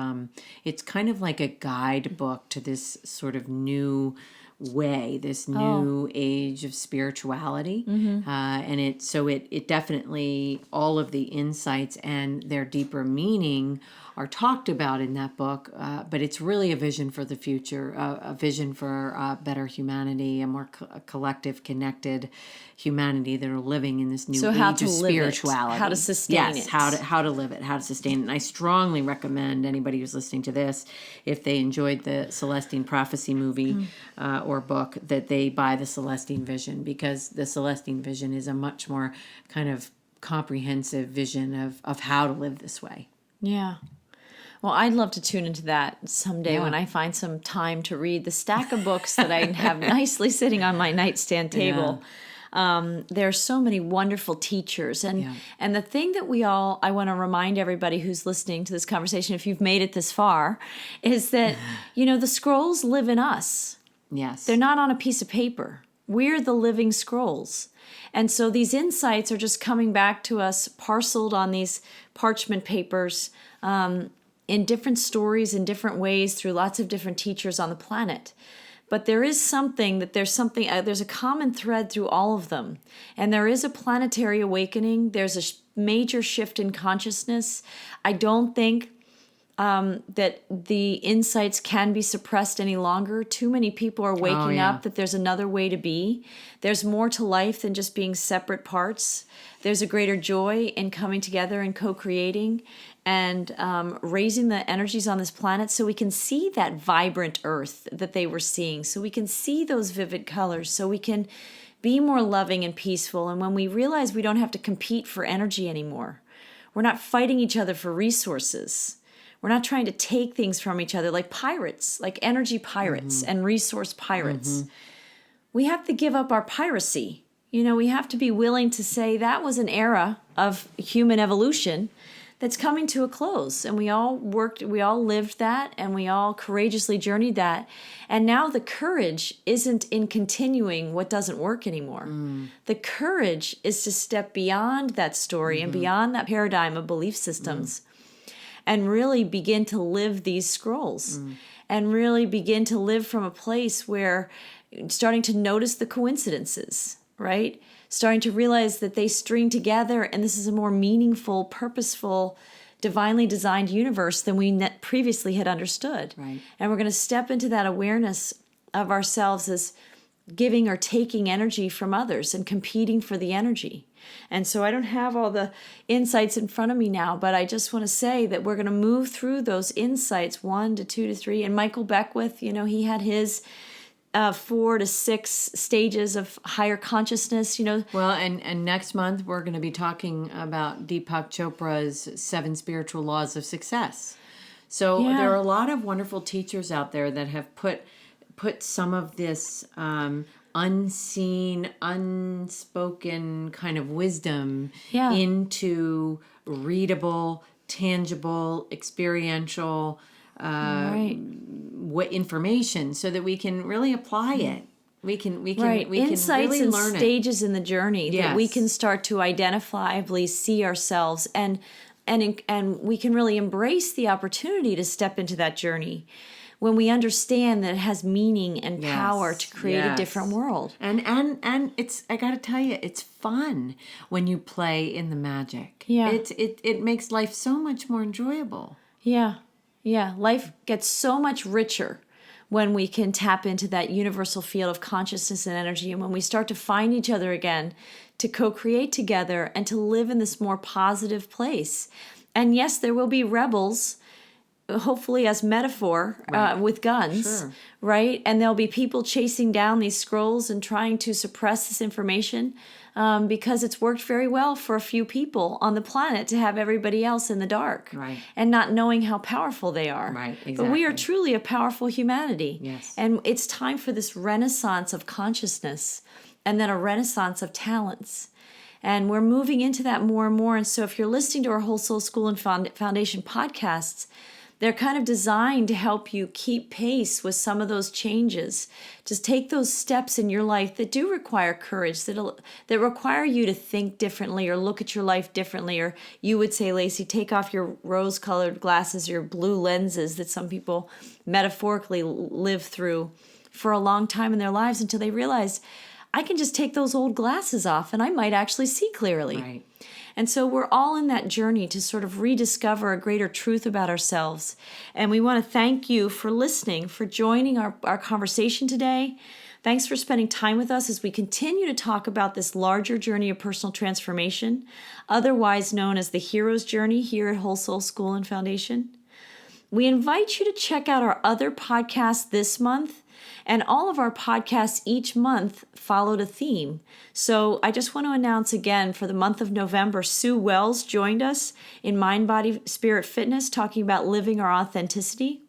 it's kind of like a guidebook to this sort of new way, this new age of spirituality. And it definitely, all of the insights and their deeper meaning are talked about in that book, but it's really a vision for the future, a vision for better humanity, a more collective, connected humanity that are living in this new age of spirituality. How to sustain it. Yes, how to live it, how to sustain it. And I strongly recommend anybody who's listening to this, if they enjoyed the Celestine Prophecy movie or book, that they buy the Celestine Vision, because the Celestine Vision is a much more kind of comprehensive vision of how to live this way. Yeah. Well, I'd love to tune into that someday when I find some time to read the stack of books that I have nicely sitting on my nightstand table. There are so many wonderful teachers. And the thing that I want to remind everybody who's listening to this conversation, if you've made it this far, is that, the scrolls live in us. Yes. They're not on a piece of paper. We're the living scrolls. And so these insights are just coming back to us, parceled on these parchment papers, in different stories, in different ways, through lots of different teachers on the planet. But there's a common thread through all of them. And there is a planetary awakening. There's a major shift in consciousness. I don't think that the insights can be suppressed any longer. Too many people are waking up that there's another way to be. There's more to life than just being separate parts. There's a greater joy in coming together and co-creating and raising the energies on this planet so we can see that vibrant earth that they were seeing, so we can see those vivid colors, so we can be more loving and peaceful. And when we realize we don't have to compete for energy anymore, we're not fighting each other for resources. We're not trying to take things from each other like pirates, like energy pirates and resource pirates. We have to give up our piracy. We have to be willing to say that was an era of human evolution that's coming to a close. And we all lived that, and we all courageously journeyed that. And now the courage isn't in continuing what doesn't work anymore. The courage is to step beyond that story and beyond that paradigm of belief systems and really begin to live these scrolls and really begin to live from a place where starting to notice the coincidences, right? Starting to realize that they string together, and this is a more meaningful, purposeful, divinely designed universe than we previously had understood. Right. And we're going to step into that awareness of ourselves as giving or taking energy from others and competing for the energy. And so I don't have all the insights in front of me now, but I just want to say that we're going to move through those insights, 1 to 2 to 3. And Michael Beckwith, he had his 4 to 6 stages of higher consciousness, Well, and next month we're going to be talking about Deepak Chopra's 7 Spiritual Laws of Success. So there are a lot of wonderful teachers out there that have put some of this unseen, unspoken kind of wisdom Yeah. into readable, tangible, experiential Right. information, so that we can really apply it. We can Right. we Insights can really and learn it. stages in the journey that we Yes. can start to identifiably see ourselves, and we can really embrace the opportunity to step into that journey when we understand that it has meaning and power to create a different world. And it's, I got to tell you, it's fun when you play in the magic. Yeah. It makes life so much more enjoyable. Yeah. Yeah. Life gets so much richer when we can tap into that universal field of consciousness and energy, and when we start to find each other again, to co-create together and to live in this more positive place. And yes, there will be rebels, hopefully as metaphor, with guns, Sure. right? And there'll be people chasing down these scrolls and trying to suppress this information, because it's worked very well for a few people on the planet to have everybody else in the dark, Right. and not knowing how powerful they are. Right, But we are exactly. truly a powerful humanity. Yes. And it's time for this renaissance of consciousness, and then a renaissance of talents. And we're moving into that more and more. And so if you're listening to our Whole Soul School and Foundation podcasts, they're kind of designed to help you keep pace with some of those changes. Just take those steps in your life that do require courage, that require you to think differently or look at your life differently. Or you would say, Lacy, take off your rose-colored glasses, your blue lenses that some people metaphorically live through for a long time in their lives, until they realize, I can just take those old glasses off and I might actually see clearly. Right. And so we're all in that journey to sort of rediscover a greater truth about ourselves. And we want to thank you for listening, for joining our conversation today. Thanks for spending time with us as we continue to talk about this larger journey of personal transformation, otherwise known as the hero's journey here at Whole Soul School and Foundation. We invite you to check out our other podcasts this month, and all of our podcasts each month followed a theme. So I just want to announce again, for the month of November, Sue Wells joined us in Mind, Body, Spirit, Fitness, talking about living our authenticity.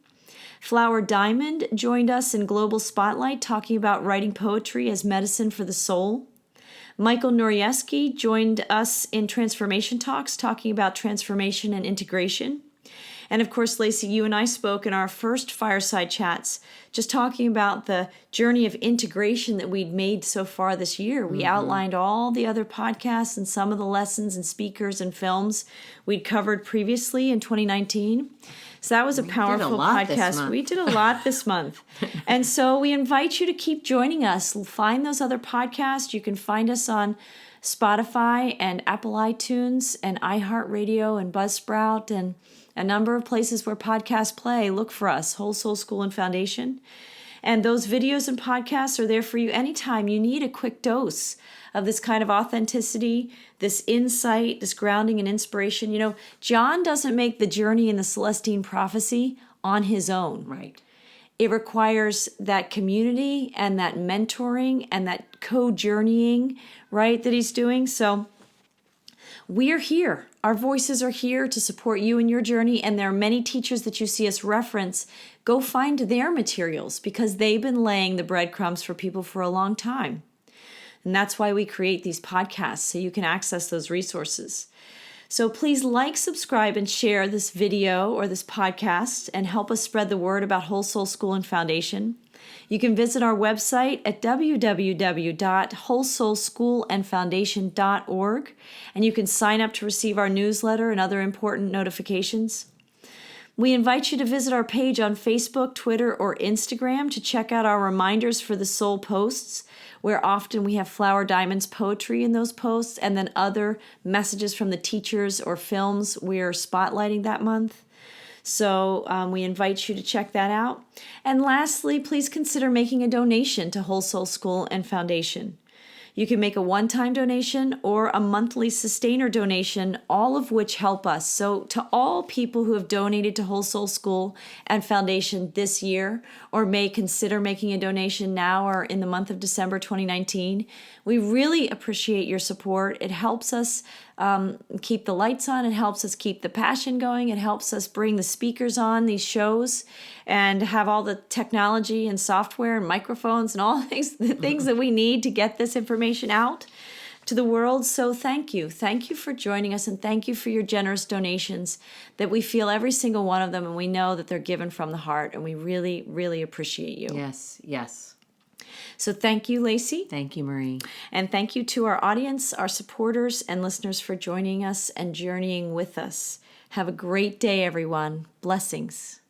Flower Diamond joined us in Global Spotlight, talking about writing poetry as medicine for the soul. Michael Norieski joined us in Transformation Talks, talking about transformation and integration. And of course, Lacy, you and I spoke in our first Fireside Chats, just talking about the journey of integration that we'd made so far this year. We outlined all the other podcasts and some of the lessons and speakers and films we'd covered previously in 2019. So that was a powerful podcast. We did a lot this month. And so we invite you to keep joining us. Find those other podcasts. You can find us on Spotify and Apple iTunes and iHeartRadio and Buzzsprout and a number of places where podcasts play. Look for us, Whole Soul School and Foundation. And those videos and podcasts are there for you anytime you need a quick dose of this kind of authenticity, this insight, this grounding and inspiration. You know, John doesn't make the journey in the Celestine Prophecy on his own. Right. It requires that community and that mentoring and that co-journeying, right, that he's doing. So we're here. Our voices are here to support you in your journey, and there are many teachers that you see us reference. Go find their materials, because they've been laying the breadcrumbs for people for a long time. And that's why we create these podcasts, so you can access those resources. So please like, subscribe, and share this video or this podcast, and help us spread the word about Whole Soul School and Foundation. You can visit our website at www.wholesoulschoolandfoundation.org, and you can sign up to receive our newsletter and other important notifications. We invite you to visit our page on Facebook, Twitter, or Instagram to check out our reminders for the soul posts, where often we have Flower Diamond's poetry in those posts, and then other messages from the teachers or films we're spotlighting that month. So we invite you to check that out. And lastly, please consider making a donation to Whole Soul School and Foundation. You can make a one-time donation or a monthly sustainer donation, all of which help us. So to all people who have donated to Whole Soul School and Foundation this year, or may consider making a donation now or in the month of December 2019, we really appreciate your support. It helps us keep the lights on. It helps us keep the passion going. It helps us bring the speakers on these shows and have all the technology and software and microphones and all the things that we need to get this information out to the world. So thank you. Thank you for joining us, and thank you for your generous donations, that we feel every single one of them, and we know that they're given from the heart, and we really, really appreciate you. Yes, yes. So thank you, Lacy. Thank you, Marie. And thank you to our audience, our supporters, and listeners for joining us and journeying with us. Have a great day, everyone. Blessings.